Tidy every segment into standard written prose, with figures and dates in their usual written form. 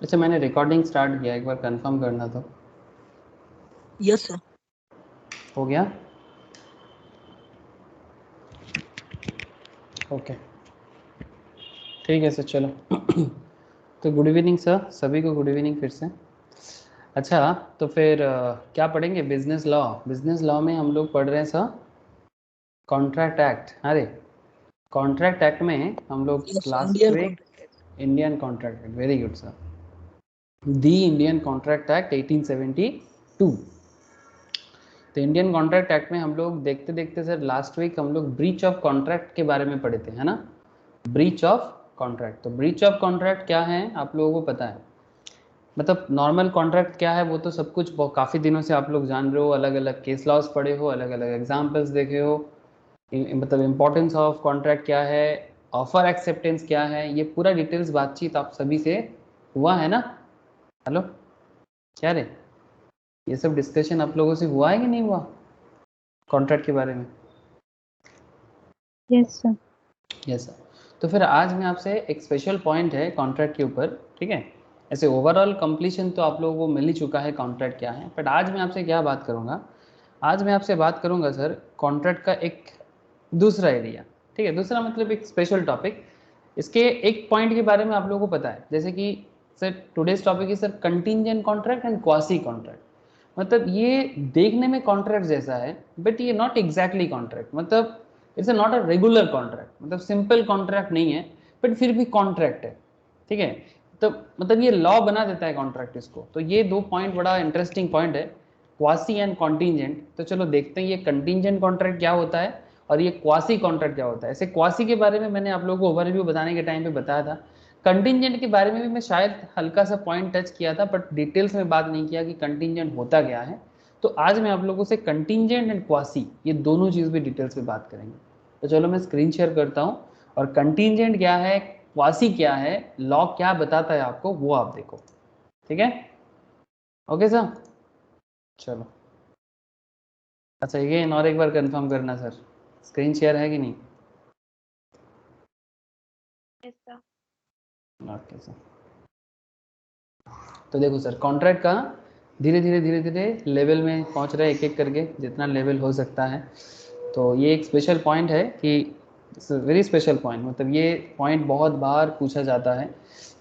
अच्छा, मैंने recording start किया, एक बार कंफर्म करना तो। Yes sir. हो गया? ओके, ठीक है सर, चलो। तो गुड इवनिंग सर, सभी को गुड इवनिंग फिर से। अच्छा, तो फिर क्या पढ़ेंगे? Business law. बिजनेस लॉ में हम लोग पढ़ रहे हैं सर कॉन्ट्रैक्ट एक्ट। अरे, कॉन्ट्रैक्ट एक्ट में हम लोग yes last Indian week contract. Indian contract act, very good sir, the Indian contract act 1872। तो इंडियन कॉन्ट्रैक्ट एक्ट में हम लोग देखते देखते सर लास्ट वीक हम लोग ब्रीच ऑफ कॉन्ट्रैक्ट के बारे में पढ़े थे, है ना? Breach of contract. तो ब्रीच ऑफ कॉन्ट्रैक्ट क्या है आप लोगों को पता है? मतलब नॉर्मल कॉन्ट्रैक्ट क्या है वो तो सब कुछ काफ़ी दिनों से आप लोग जान रहे हो, अलग अलग केस लॉज पढ़े हो, अलग अलग एग्जाम्पल्स देखे हो। मतलब इम्पोर्टेंस ऑफ कॉन्ट्रैक्ट क्या है, ऑफर एक्सेप्टेंस क्या है, ये पूरा डिटेल्स बातचीत आप सभी से हुआ है ना? हेलो, क्या रे, ये सब डिस्कशन आप लोगों से हुआ है कि नहीं हुआ कॉन्ट्रैक्ट के बारे में? Yes sir. Yes sir. तो फिर आज मैं आपसे एक स्पेशल पॉइंट है कॉन्ट्रैक्ट के ऊपर, ठीक है? ऐसे ओवरऑल कंप्लीशन तो आप लोगों को मिल ही चुका है कॉन्ट्रैक्ट क्या है, बट आज मैं आपसे क्या बात करूंगा, आज मैं आपसे बात करूंगा सर कॉन्ट्रैक्ट का एक दूसरा एरिया, ठीक है? दूसरा मतलब एक स्पेशल टॉपिक। इसके एक पॉइंट के बारे में आप लोगों को पता है, जैसे कि सर टुडेज टॉपिक है sir contingent contract and quasi contract. मतलब ये देखने में कॉन्ट्रैक्ट जैसा है, बट ये नॉट एग्जैक्टली कॉन्ट्रैक्ट, मतलब it's not a regular contract, मतलब सिंपल कॉन्ट्रैक्ट नहीं है, बट फिर भी कॉन्ट्रैक्ट है, ठीक है? तो मतलब ये लॉ बना देता है कॉन्ट्रैक्ट इसको। तो ये दो पॉइंट बड़ा इंटरेस्टिंग पॉइंट है, क्वासी एंड कॉन्टिंजेंट। तो चलो देखते हैं ये कंटिंजेंट कॉन्ट्रैक्ट क्या होता है और ये क्वासी कॉन्ट्रैक्ट क्या होता है। ऐसे क्वासी के बारे में मैंने आप लोगों को ओवरव्यू बताने के टाइम पे बताया था, कंटिंजेंट के बारे में भी मैं शायद हल्का सा पॉइंट टच किया था, बट डिटेल्स में बात नहीं किया कि कंटिंजेंट होता क्या है। तो आज मैं आप लोगों से कंटिंजेंट एंड क्वासी ये दोनों चीज़ भी डिटेल्स में बात करेंगे। तो चलो मैं स्क्रीन शेयर करता हूँ, और कंटिंजेंट क्या है, क्वासी क्या है, लॉ क्या बताता है आपको, वो आप देखो, ठीक है? ओके सर, चलो। अच्छा, ये और एक बार कंफर्म करना सर, स्क्रीन शेयर है कि नहीं? Yes sir. Okay sir. तो देखो सर, कॉन्ट्रैक्ट का धीरे धीरे लेवल में पहुंच रहे हैं, एक एक करके जितना लेवल हो सकता है। तो ये एक स्पेशल पॉइंट है कि वेरी स्पेशल पॉइंट, मतलब ये पॉइंट बहुत बार पूछा जाता है,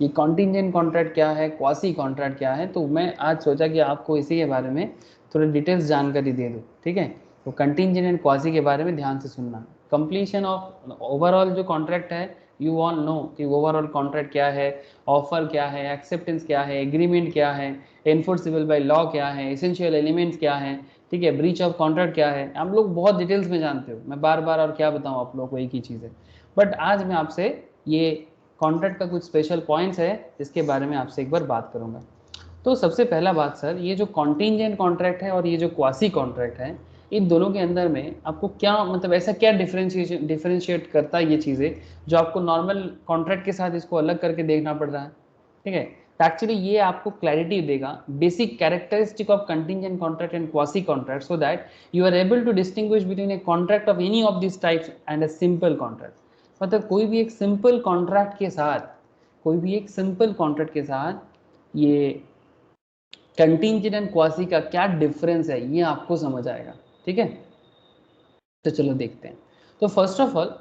ये कॉन्टिंजेंट कॉन्ट्रैक्ट क्या है, क्वासी कॉन्ट्रैक्ट क्या है। तो मैं आज सोचा कि आपको इसी के बारे में थोड़ी डिटेल्स जानकारी दे दूँ, ठीक है? तो कंटिंजेंट एंड क्वासी के बारे में ध्यान से सुनना। कंप्लीशन ऑफ ओवरऑल जो कॉन्ट्रैक्ट है, यू ऑल नो कि ओवरऑल कॉन्ट्रैक्ट क्या है, ऑफर क्या है, एक्सेप्टेंस क्या है, एग्रीमेंट क्या है, एनफोर्सेबल बाय लॉ क्या है, एसेंशियल एलिमेंट्स क्या है, ठीक है, ब्रीच ऑफ कॉन्ट्रैक्ट क्या है, आप लोग बहुत डिटेल्स में जानते हो, मैं बार बार और क्या बताऊं आप लोगों को एक ही चीज़ है। बट आज मैं आपसे ये कॉन्ट्रैक्ट का कुछ स्पेशल पॉइंट्स है जिसके बारे में आपसे एक बार बात करूंगा। तो सबसे पहला बात सर, ये जो कॉन्टिंजेंट कॉन्ट्रैक्ट है और ये जो क्वासी कॉन्ट्रैक्ट है, इन दोनों के अंदर में आपको क्या मतलब ऐसा क्या डिफरेंशिएट करता है ये चीज़ें, जो आपको नॉर्मल कॉन्ट्रैक्ट के साथ इसको अलग करके देखना पड़ रहा है, ठीक है? तो एक्चुअली ये आपको क्लैरिटी देगा basic characteristic of contingent contract and quasi contract, so that you are able to distinguish between a contract of any of this types and a simple contract. मतलब कोई भी एक सिंपल कॉन्ट्रैक्ट के साथ, कोई भी एक सिंपल कॉन्ट्रैक्ट के साथ ये कंटिंजेंट एंड क्वासी का क्या डिफरेंस है ये आपको समझ आएगा, ठीक है? तो चलो देखते हैं। तो फर्स्ट ऑफ ऑल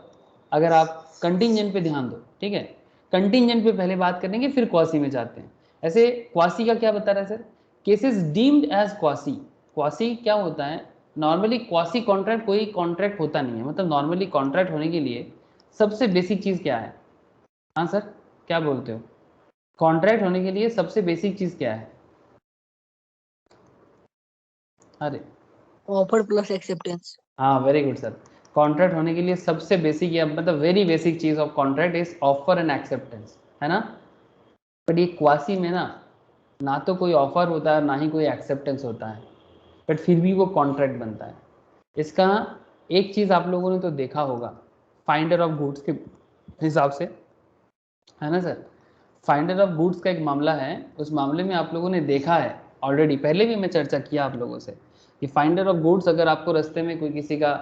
अगर आप कंटिंजेंट पे ध्यान दो, ठीक है, कंटिंजेंट पे पहले बात करेंगे फिर क्वासी में जाते हैं। ऐसे क्वासी का क्या बता रहा है sir, cases deemed as quasi. Quasi क्या होता है, नॉर्मली क्वासी कॉन्ट्रैक्ट कोई कॉन्ट्रैक्ट होता नहीं है, मतलब नॉर्मली कॉन्ट्रैक्ट होने के लिए सबसे बेसिक चीज़ क्या है? हाँ सर, क्या बोलते हो? कॉन्ट्रैक्ट होने के लिए सबसे बेसिक चीज़ क्या है? अरे ऑफर प्लस एक्सेप्टेंस। हाँ, वेरी गुड सर। कॉन्ट्रैक्ट होने के लिए सबसे बेसिक या मतलब वेरी बेसिक चीज of contract is offer and acceptance, है ना? बट ये क्वासी में ना तो कोई ऑफर होता है ना ही कोई एक्सेप्टेंस होता है, बट फिर भी वो कॉन्ट्रैक्ट बनता है। इसका एक चीज़ आप लोगों ने तो देखा होगा फाइंडर ऑफ गुड्स के हिसाब से, है ना सर? फाइंडर ऑफ गुड्स का एक मामला है, उस मामले में आप लोगों ने देखा है ऑलरेडी, पहले भी मैं चर्चा किया आप लोगों से कि फाइंडर ऑफ गुड्स अगर आपको रास्ते में कोई किसी का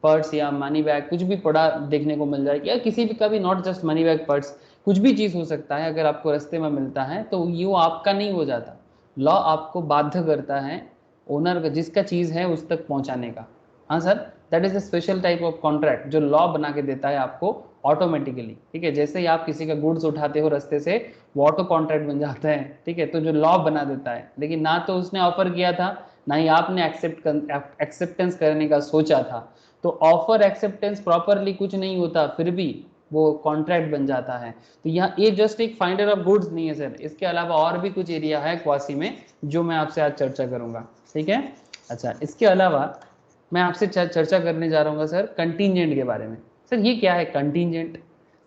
पर्स या मनी बैग कुछ भी पड़ा देखने को मिल जाए, या किसी भी का भी, not just money bag purse, कुछ भी चीज हो सकता है, अगर आपको रास्ते में मिलता है तो ये वो आपका नहीं हो जाता। लॉ आपको बाध्य करता है ओनर जिसका चीज है उस तक पहुंचाने का। हाँ sir, that is a special type of contract जो लॉ बना के देता है आपको ऑटोमेटिकली। ठीक है, जैसे ही आप किसी का गुड्स उठाते हो रास्ते से, वो ऑटो कॉन्ट्रैक्ट बन जाता है। ठीक है, तो जो लॉ बना देता है, लेकिन ना तो उसने ऑफर किया था, ना ही आपने एक्सेप्टेंस करने का सोचा था। तो ऑफर एक्सेप्टेंस प्रॉपरली कुछ नहीं होता, फिर भी वो कॉन्ट्रैक्ट बन जाता है। तो यहाँ ये जस्ट एक फाइंडर ऑफ गुड्स नहीं है सर, इसके अलावा और भी कुछ एरिया है क्वासी में जो मैं आपसे आज चर्चा करूंगा। ठीक है, अच्छा, इसके अलावा मैं आपसे चर्चा करने जा रहा हूँ सर कंटीजेंट के बारे में। सर ये क्या है contingent?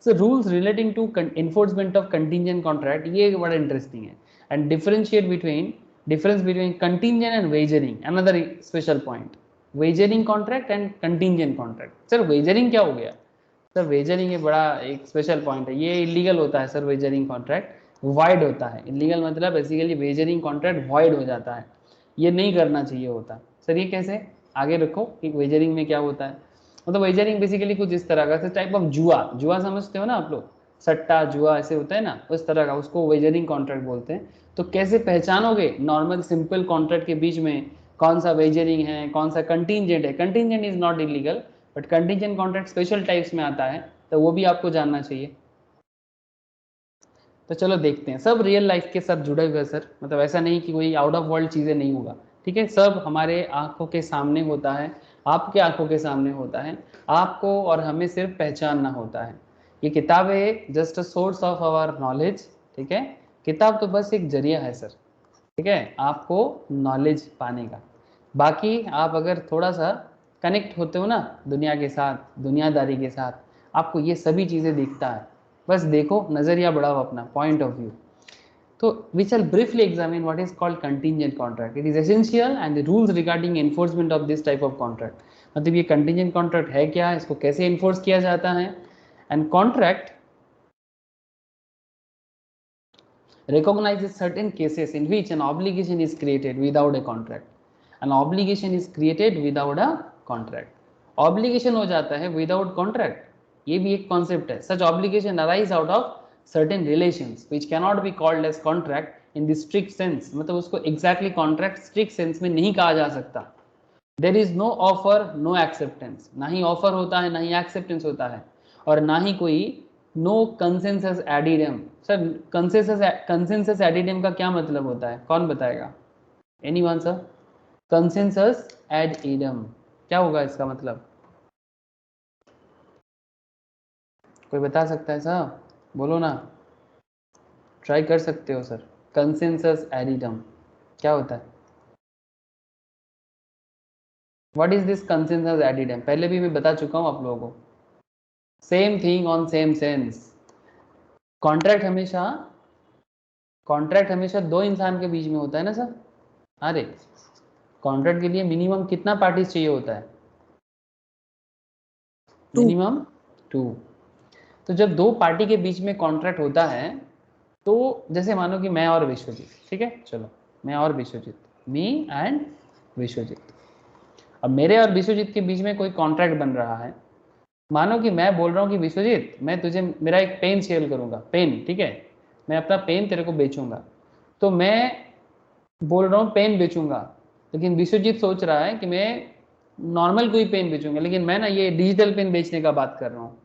Sir rules relating to enforcement of contingent contract, ये बड़ा इंटरेस्टिंग है। And differentiate between difference between contingent and wagering, another special point. Wagering contract and contingent contract. Sir wagering क्या हो गया? सर वेजरिंग ये बड़ा एक स्पेशल पॉइंट है, ये इलीगल होता है सर। वेजरिंग कॉन्ट्रैक्ट वॉइड होता है। इलीगल मतलब बेसिकली वेजरिंग कॉन्ट्रैक्ट वॉइड हो जाता है, ये नहीं करना चाहिए होता। सर ये कैसे? आगे रखो कि वेजरिंग में क्या होता है। मतलब वेजरिंग बेसिकली कुछ इस तरह का टाइप ऑफ जुआ, जुआ समझते हो ना आप लोग, सट्टा जुआ ऐसे होता है ना, उस तरह का, उसको वेजरिंग कॉन्ट्रैक्ट बोलते हैं। तो कैसे पहचानोगे नॉर्मल सिंपल कॉन्ट्रैक्ट के बीच में कौन सा वेजरिंग है कौन सा कंटीजेंट है? Contingent is not illegal, but contingent contract special types में आता है, तो वो भी आपको जानना चाहिए। तो चलो देखते हैं, सब रियल लाइफ के साथ जुड़े हुए सर, मतलब ऐसा नहीं कि कोई आउट ऑफ वर्ल्ड चीज़ें नहीं होगा। ठीक है, सब हमारे आंखों के सामने होता है, आपके आंखों के सामने होता है, आपको और हमें सिर्फ पहचानना होता है। ये किताब है just a source of our knowledge. ठीक है, किताब तो बस एक जरिया है सर, ठीक है, आपको नॉलेज पाने का। बाकी आप अगर थोड़ा सा कनेक्ट होते हो ना दुनिया के साथ, दुनियादारी के साथ, आपको ये सभी चीज़ें दिखता है। बस देखो, नज़रिया बढ़ाओ अपना, पॉइंट ऑफ व्यू। तो we shall briefly examine what is called contingent contract. It is essential and the rules regarding enforcement of this type of contract. मतलब ये contingent contract है क्या, इसको कैसे enforce किया जाता है? And contract recognizes certain cases in which an obligation is created without a contract. An obligation is created without a contract. Obligation हो जाता है without contract, ये भी एक concept है. Such obligation arise out of certain relations which cannot be called as contract in the strict sense. मतलब उसको exactly contract strict sense में नहीं कहा जा सकता. There is no offer, no acceptance. ना ही offer होता है, ना ही acceptance होता है, और ना ही कोई नो कंसेंसस एडिडम। सर कंसेंसस एडिडम का क्या मतलब होता है, कौन बताएगा? Anyone sir? कंसेंसस एडिडम क्या होगा इसका मतलब? कोई बता सकता है सर? बोलो ना, ट्राई कर सकते हो सर। कंसेंसस एडिडम क्या होता है? What is this consensus ad idem? पहले भी मैं बता चुका हूं आप लोगों को। Same thing on same sense. Contract हमेशा दो इंसान के बीच में होता है ना सर। अरे कॉन्ट्रैक्ट के लिए मिनिमम कितना पार्टीज चाहिए होता है? टू। मिनिमम 2। तो जब दो पार्टी के बीच में कॉन्ट्रैक्ट होता है, तो जैसे मानो कि मैं और विश्वजीत, ठीक है, चलो मैं और विश्वजीत, मी एंड विश्वजीत। अब मेरे और विश्वजीत के बीच में कोई कॉन्ट्रैक्ट बन रहा है। मानो कि मैं बोल रहा हूँ कि विश्वजीत, मैं तुझे मेरा एक पेन सेल करूंगा, पेन, ठीक है, मैं अपना पेन तेरे को बेचूंगा। तो मैं बोल रहा हूँ पेन बेचूंगा, लेकिन विश्वजीत सोच रहा है कि मैं नॉर्मल कोई पेन बेचूंगा, लेकिन मैं ना ये डिजिटल पेन बेचने का बात कर रहा हूँ।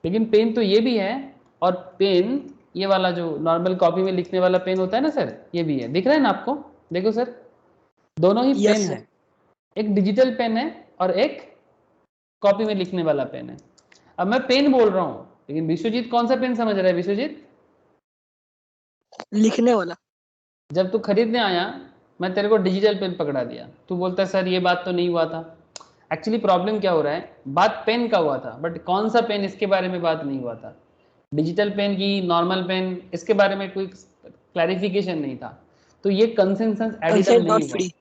लेकिन पेन तो ये भी है, और पेन ये वाला जो नॉर्मल कॉपी में लिखने वाला पेन होता है ना सर, ये भी है। दिख रहा है ना आपको? देखो सर, दोनों ही पेन यस है, सर। एक डिजिटल पेन है और एक कॉपी में लिखने वाला पेन है। अब मैं पेन बोल रहा हूँ, लेकिन विश्वजीत कौन सा पेन समझ रहा है? विश्वजीत, लिखने वाला। जब तू खरीदने आया, मैं तेरे को डिजिटल पेन पकड़ा दिया, तू बोलता है सर ये बात तो नहीं हुआ था। एक्चुअली प्रॉब्लम क्या हो रहा है, बात पेन का हुआ था, बट कौन सा पेन इसके बारे में बात नहीं हुआ था। डिजिटल पेन की, नॉर्मल पेन, इसके बारे में कोई क्लैरिफिकेशन नहीं था। तो ये कंसेंसस एडिडम कंसेंट नहीं नॉट हुआ। फ्री।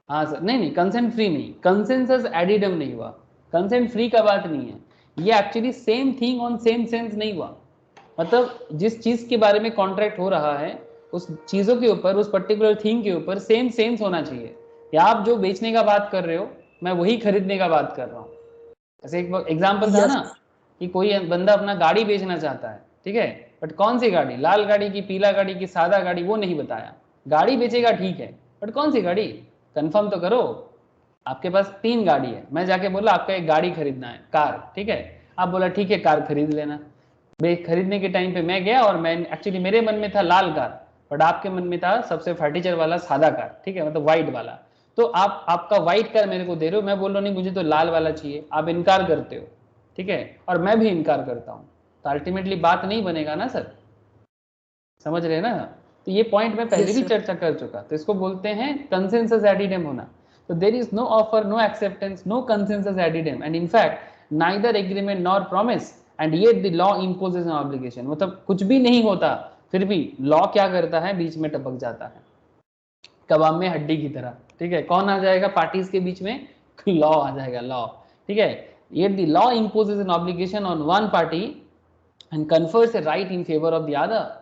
हाँ सर, नहीं नहीं, कंसेंट फ्री नहीं, कंसेंसस एडिडम नहीं हुआ। कंसेंट फ्री का बात नहीं है, ये actually same thing on same sense नहीं हुआ। मतलब जिस चीज के बारे में कॉन्ट्रैक्ट हो रहा है, उस चीजों के ऊपर, उस पर्टिकुलर थिंग के ऊपर सेम सेंस होना चाहिए। या आप जो बेचने का बात कर रहे हो, मैं वही खरीदने का बात कर रहा हूँ। जैसे एक एग्जाम्पल था यस ना, कि कोई बंदा अपना गाड़ी बेचना चाहता है, ठीक है, बट कौन सी गाड़ी, लाल गाड़ी की, पीला गाड़ी की, सादा गाड़ी, वो नहीं बताया। गाड़ी बेचेगा ठीक है, बट कौन सी गाड़ी, कंफर्म तो करो। आपके पास 3 गाड़ी है, मैं जाके बोला आपका एक गाड़ी खरीदना है, कार, ठीक है, आप बोला ठीक है कार खरीद लेना। खरीदने के टाइम पे मैं गया और मैं एक्चुअली मेरे मन में था लाल कार, बट आपके मन में था सबसे फर्टीचर वाला सादा कार, ठीक है, मतलब व्हाइट वाला। तो आप आपका व्हाइट कार मेरे को दे रहे हो, मैं बोल रहा हूँ नहीं मुझे तो लाल वाला चाहिए, आप इनकार करते हो, ठीक है, और मैं भी इनकार करता हूँ, तो अल्टीमेटली बात नहीं बनेगा ना सर, समझ रहे हैं ना। तो ये पॉइंट मैं पहले Yes, भी sir. चर्चा कर चुका, तो इसको बोलते हैं कंसेंसस एडिडेम होना। तो there is no offer, no acceptance, no consensus ad idem, and in fact neither agreement nor promise, and yet the law imposes an obligation. मतलब कुछ भी नहीं होता, फिर भी लॉ क्या करता है, बीच में टपक जाता है कबाब में हड्डी की तरह, ठीक है। कौन आ जाएगा पार्टीज के बीच में, लॉ आ जाएगा, लॉ, ठीक है। Yet the law imposes an obligation on one party and confers A right in favour of the other.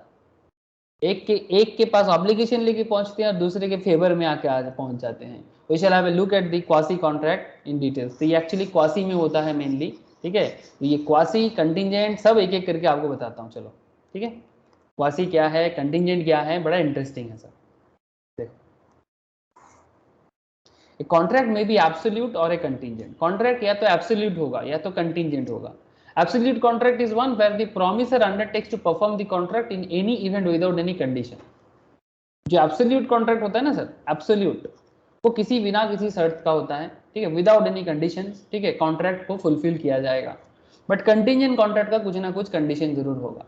एक के पास ऑब्लिगेशन लेके पहुंचते हैं और दूसरे के फेवर में आके आज पहुंच जाते हैं। We shall have a look at the quasi contract in details. तो ये एक्चुअली क्वासी में होता है मेनली, ठीक है। तो ये क्वासी, कंटिंजेंट, सब एक एक करके आपको बताता हूँ, चलो, ठीक है। क्वासी क्या है, कंटिंजेंट क्या है, बड़ा इंटरेस्टिंग है सर। देखो, ए कॉन्ट्रैक्ट में बी एब्सोल्यूट और ए कंटिंजेंट। कॉन्ट्रैक्ट या तो एब्सोल्यूट होगा या तो कंटिंजेंट होगा। Absolute contract is one where the promisor undertakes to perform the contract in any event without any condition. जो एब्सोल्यूट कॉन्ट्रैक्ट होता है ना सर, एब्सोल्यूट, वो किसी बिना किसी शर्त का होता है, ठीक है, विदाउट एनी कंडीशंस, ठीक है, कॉन्ट्रैक्ट को फुलफिल किया जाएगा। बट कंटिंजेंट कॉन्ट्रैक्ट का कुछ ना कुछ कंडीशन जरूर होगा।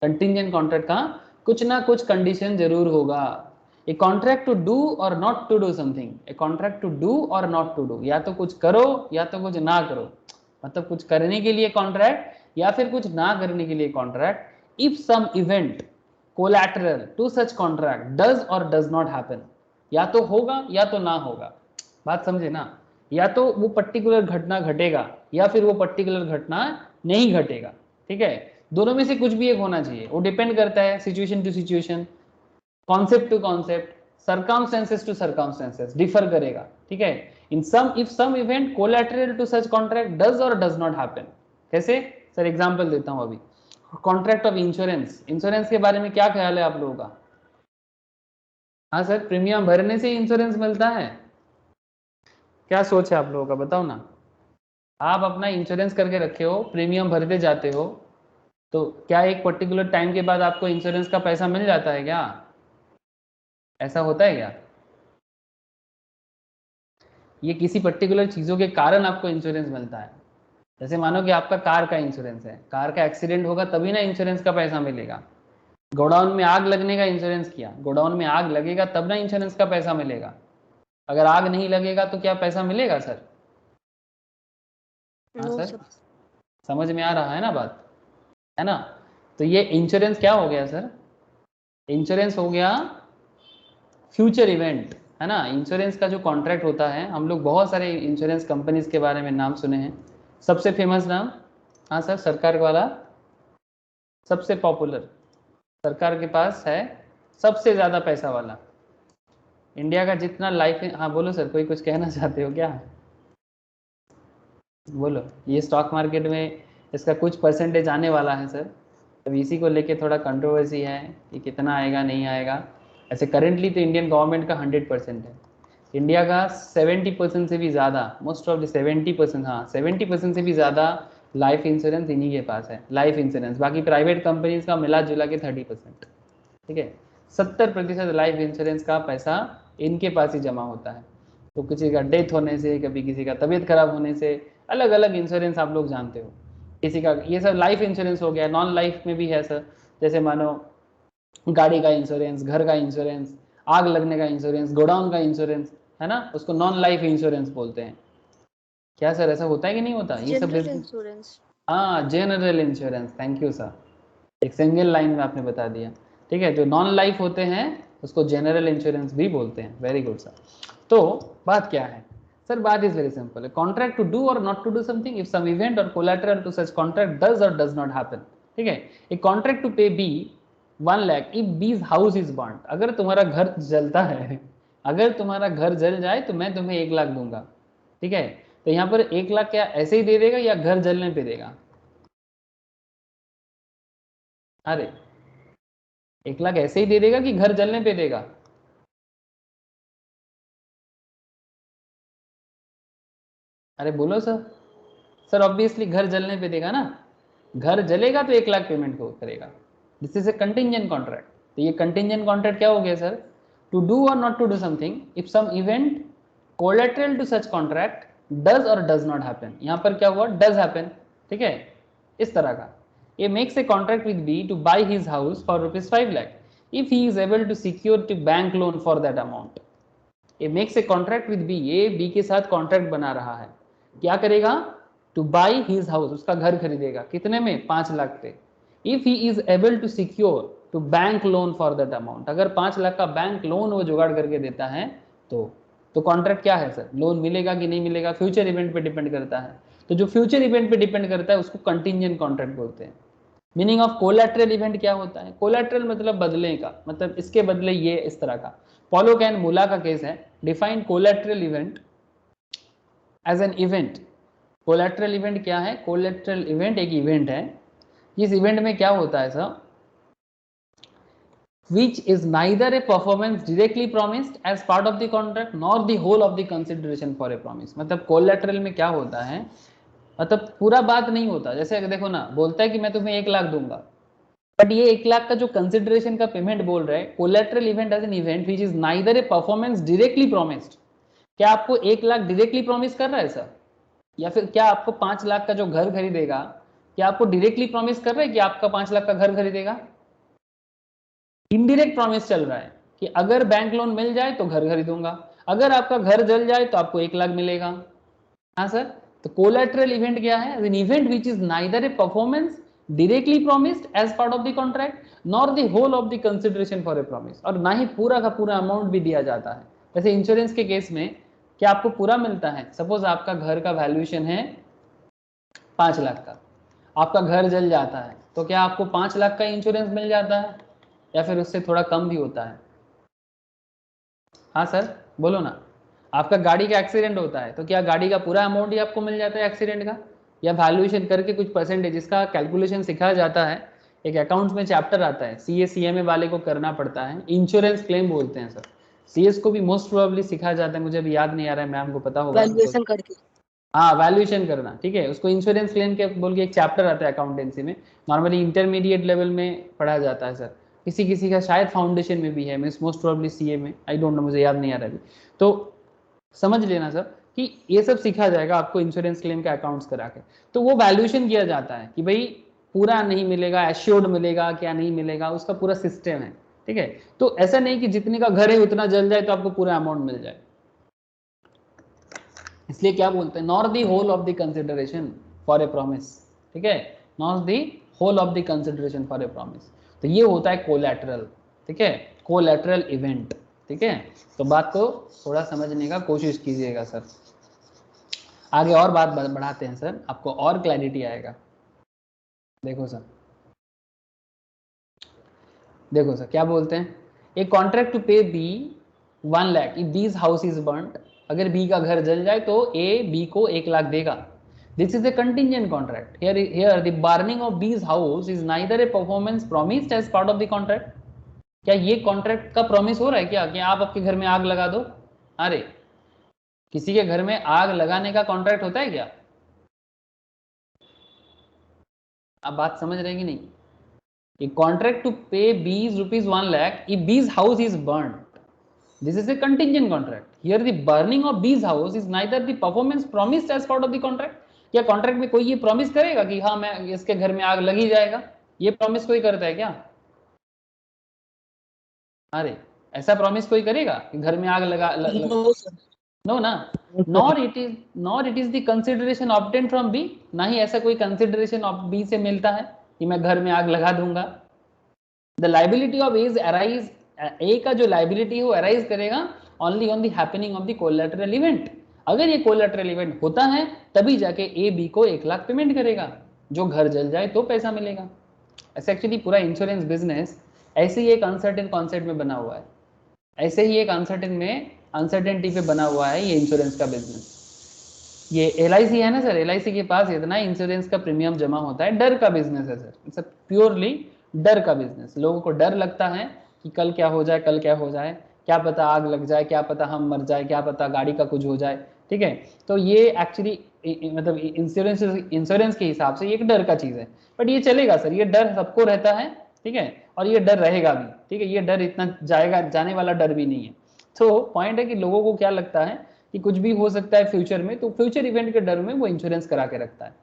कंटिंजेंट कॉन्ट्रैक्ट का कुछ ना कुछ कंडीशन जरूर होगा। A contract to do or not to do something, a contract to do or not to do, या तो कुछ करो या तो कुछ ना करो, मतलब कुछ करने के लिए कॉन्ट्रैक्ट या फिर कुछ ना करने के लिए contract. If some event collateral to such contract does or does not happen, या तो होगा या तो ना होगा, बात समझे ना, या तो वो पर्टिकुलर घटना घटेगा या फिर वो पर्टिकुलर घटना नहीं घटेगा, ठीक है, दोनों में से कुछ भी एक होना चाहिए। वो डिपेंड करता है situation to situation, concept to concept, circumstances to circumstances differ करेगा, ठीक है। In sum, if some event collateral to such contract does or does not happen. कैसे सर, एग्जांपल देता हूं अभी। कॉन्ट्रैक्ट ऑफ इंश्योरेंस, इंश्योरेंस के बारे में क्या ख्याल है आप लोगों का? हाँ सर, प्रीमियम भरने से इंश्योरेंस मिलता है, क्या सोच है आप लोगों का, बताओ ना। आप अपना इंश्योरेंस करके रखे हो, प्रीमियम भरते जाते हो, तो क्या एक पर्टिकुलर टाइम के बाद आपको इंश्योरेंस का पैसा मिल जाता है क्या? ऐसा होता है क्या? ये किसी पर्टिकुलर चीज़ों के कारण आपको इंश्योरेंस मिलता है। जैसे मानो कि आपका कार का इंश्योरेंस है, कार का एक्सीडेंट होगा तभी ना इंश्योरेंस का पैसा मिलेगा। गोडाउन में आग लगने का इंश्योरेंस किया, गोडाउन में आग लगेगा तब ना इंश्योरेंस का पैसा मिलेगा। अगर आग नहीं लगेगा तो क्या पैसा मिलेगा सर? हाँ No, सर, sir. समझ में आ रहा है ना बात, है ना। तो ये इंश्योरेंस क्या हो गया सर, इंश्योरेंस हो गया फ्यूचर इवेंट, है ना। इंश्योरेंस का जो कॉन्ट्रैक्ट होता है, हम लोग बहुत सारे इंश्योरेंस कंपनीज के बारे में नाम सुने हैं। सबसे फेमस नाम, हाँ सर, सरकार वाला, सबसे पॉपुलर, सरकार के पास है सबसे ज़्यादा पैसा वाला, इंडिया का जितना लाइफ, हाँ बोलो सर, कोई कुछ कहना चाहते हो क्या, बोलो। ये स्टॉक मार्केट में इसका कुछ परसेंटेज आने वाला है सर, अब इसी को लेके थोड़ा कंट्रोवर्सी है कि कितना आएगा नहीं आएगा। ऐसे करेंटली तो इंडियन गवर्नमेंट का 100% है, इंडिया का 70% से भी ज़्यादा, मोस्ट ऑफ द 70%, हाँ 70% से भी ज़्यादा लाइफ इंश्योरेंस इन्हीं के पास है, लाइफ इंश्योरेंस। बाकी प्राइवेट कंपनीज का मिला जुला के 30%, ठीक है। 70% लाइफ इंश्योरेंस का पैसा इनके पास ही जमा होता है। तो किसी का डेथ होने से, कभी किसी का तबीयत खराब होने से, अलग अलग इंश्योरेंस आप लोग जानते हो, किसी का, ये सब लाइफ इंश्योरेंस हो गया। नॉन लाइफ में भी है सर, जैसे मानो गाड़ी का इंश्योरेंस, घर का इंश्योरेंस, आग लगने का इंश्योरेंस, गोडाउन का इंश्योरेंस, है ना, उसको नॉन लाइफ इंश्योरेंस बोलते हैं। क्या सर ऐसा होता है कि नहीं होता ये सब General बिजनेस? insurance. हाँ, general insurance, thank you sir, एक सिंगल लाइन में आपने बता दिया, ठीक है। जो नॉन लाइफ होते हैं उसको जनरल इंश्योरेंस भी बोलते हैं, वेरी गुड सर। तो बात क्या है सर, बात is very simple, contract to do or not to do something if some event or collateral to such contract does or does not happen, ठीक है। A contract to pay B 1 lakh if B's house is burned, अगर तुम्हारा घर जलता है, अगर तुम्हारा घर जल जाए तो मैं तुम्हें 1 लाख दूंगा, ठीक है। तो यहाँ पर 1 लाख क्या ऐसे ही दे देगा या घर जलने पे देगा? अरे 1 लाख ऐसे ही दे देगा कि घर जलने पे देगा? अरे बोलो सर। सर ऑब्वियसली घर जलने पे देगा ना, घर जलेगा तो 1 लाख पेमेंट को करेगा। This is a contingent contract. तो ये कंटिंजेंट कॉन्ट्रैक्ट क्या हो गया sir? To do or not to do something if some event collateral to such contract does or does not happen. यहाँ पर क्या हुआ? डज हैपन, ठीक है, इस तरह का। ये makes a contract with B to buy his house for ₹5 lakh if he is able to secure to bank loan for that amount. ये makes a contract with B, ये बी के साथ कॉन्ट्रैक्ट बना रहा है, क्या करेगा? टू बाई हिज हाउस, उसका घर खरीदेगा, कितने में? 5 लाख पे। If he is able to secure to bank loan for that amount, अगर 5 लाख का बैंक लोन वो जुगाड़ करके देता है तो कॉन्ट्रैक्ट क्या है सर? लोन मिलेगा कि नहीं मिलेगा, फ्यूचर इवेंट पे डिपेंड करता है। तो जो फ्यूचर इवेंट पे डिपेंड करता है उसको कंटिंजेंट कॉन्ट्रैक्ट बोलते हैं। मीनिंग ऑफ कोलैटरल इवेंट क्या होता है? कोलैटरल मतलब बदले का, मतलब इसके बदले ये, इस तरह का। पॉलो कैन मूला का केस है। Define collateral event as an event. Collateral event क्या है? कोलैटरल इवेंट एक इवेंट है, इस इवेंट में क्या होता है sir? which is neither a performance directly promised as part of the contract nor the whole of the consideration for a promise। मतलब कोलैटरल में क्या होता है, मतलब पूरा बात नहीं होता। जैसे देखो ना, बोलता है कि मैं तुम्हें 1 लाख दूंगा, बट ये 1 लाख का जो कंसिडरेशन का पेमेंट बोल रहा है, collateral event as an event which is neither a performance directly promised. क्या आपको 1 लाख डायरेक्टली प्रॉमिस कर रहा है सर? या फिर क्या आपको 5 लाख का जो घर खरीदेगा, क्या आपको डायरेक्टली प्रॉमिस कर रहा है कि आपका 5 लाख का घर खरीदेगा? इनडायरेक्ट प्रॉमिस चल रहा है कि अगर बैंक लोन मिल जाए तो घर खरीदूंगा, अगर आपका घर जल जाए तो आपको 1 लाख मिलेगा। हाँ सर। तो कोलैटरल इवेंट क्या है? An event which is neither a performance directly promised as part of the contract nor the whole of the consideration for a promise, और ना ही पूरा का पूरा अमाउंट भी दिया जाता है। जैसे इंश्योरेंस के केस में क्या आपको पूरा मिलता है? सपोज आपका घर का वैल्यूएशन है 5 लाख का, आपका घर जल जाता है तो क्या आपको 5 लाख का इंश्योरेंस मिल जाता है या फिर उससे थोड़ा कम भी होता है? हाँ सर बोलो ना। आपका गाड़ी का एक्सीडेंट होता है तो क्या गाड़ी का पूरा अमाउंट ही आपको मिल जाता है एक्सीडेंट का, या वैल्यूएशन करके कुछ परसेंटेज? इसका कैलकुलेशन सिखाया जाता है, एक अकाउंट्स में चैप्टर आता है, सीए सीएमए वाले को करना पड़ता है, इंश्योरेंस क्लेम बोलते हैं सर। सीएस को भी मोस्ट प्रोबेबली सिखाया जाता है, मुझे अभी याद नहीं आ रहा है, मैम को पता होगा। वैल्यूएशन करके। हाँ वैल्यूएशन करना, ठीक है, उसको इंश्योरेंस क्लेम के बोल के एक चैप्टर आता है अकाउंटेंसी में। नॉर्मली इंटरमीडिएट लेवल में पढ़ा जाता है सर, किसी किसी का शायद फाउंडेशन में भी है, मीन्स मोस्ट प्रोबेबली सीए में, आई डोंट नो, मुझे याद नहीं आ रहा अभी। तो समझ लेना सर कि ये सब सीखा जाएगा आपको इंश्योरेंस क्लेम का अकाउंट्स करा के। तो वो वैल्यूएशन किया जाता है कि भाई पूरा नहीं मिलेगा, एश्योर्ड मिलेगा क्या नहीं मिलेगा, उसका पूरा सिस्टम है, ठीक है। तो ऐसा नहीं कि जितने का घर है उतना जल जाए तो आपको पूरा अमाउंट मिल जाए। इसलिए क्या बोलते हैं? Nor the whole of the consideration for a promise, ठीक है, not the whole of the consideration for a promise. तो ये होता है कोलैटरल, ठीक है, कोलैटरल इवेंट, ठीक है। तो बात को थोड़ा समझने का कोशिश कीजिएगा सर। आगे और बात बढ़ाते हैं सर, आपको और क्लैरिटी आएगा। देखो सर, देखो सर क्या बोलते हैं, ए contract to pay B 1 lakh if B's house is burned. अगर बी का घर जल जाए तो ए बी को 1 लाख देगा। This is a contingent contract. Here the burning of B's house is neither a performance promised as part of the contract. क्या ये कॉन्ट्रैक्ट का प्रॉमिस हो रहा है क्या कि आप आपके घर में आग लगा दो? अरे किसी के घर में आग लगाने का कॉन्ट्रैक्ट होता है क्या? आप बात समझ रहे हैं कि नहीं? A contract to pay B's ₹1 lakh if B's house is burned. This is a contingent contract. Here the burning of B's house is neither the performance promised as part of the contract. क्या contract में कोई ये promise करेगा कि हाँ मैं इसके घर में आग लगी जाएगा? ये प्रॉमिस कोई करता है क्या? अरे ऐसा प्रॉमिस कोई करेगा कि घर में आग लगा नो ना। Nor it is the consideration obtain from B. ना ही ऐसा कोई कंसिडरेशन बी से मिलता है कि मैं घर में आग लगा दूंगा। The liability of A's arise, A का जो लाइबिलिटी है वो अराइज करेगा only on the happening of the collateral event. अगर ये कोलैटरल इवेंट होता है तभी जाके ए बी को 1 लाख पेमेंट करेगा, जो घर जल जाए तो पैसा मिलेगा। ऐसे एक्चुअली पूरा इंश्योरेंस बिजनेस ऐसे ही एक अनसर्टेन कॉन्सेप्ट में बना हुआ है, ऐसे ही एक अनसर्टेनिटी पे बना हुआ है ये इंश्योरेंस का बिजनेस। ये LIC है ना सर, LIC के पास इतना इंश्योरेंस का प्रीमियम जमा होता है, डर का बिजनेस है सर, इट्स अ प्योरली डर का बिजनेस। लोगों को डर लगता है कि कल क्या हो जाए, कल क्या हो जाए, क्या पता आग लग जाए, क्या पता हम मर जाए, क्या पता गाड़ी का कुछ हो जाए, ठीक है। तो ये एक्चुअली मतलब इंश्योरेंस के हिसाब से ये एक डर का चीज है। बट ये चलेगा सर, ये डर सबको रहता है, ठीक है, और ये डर रहेगा भी, ठीक है। ये डर इतना जाएगा, जाने वाला डर भी नहीं है। तो पॉइंट है कि लोगों को क्या लगता है कि कुछ भी हो सकता है फ्यूचर में, तो फ्यूचर इवेंट के डर में वो इंश्योरेंस करा के रखता है।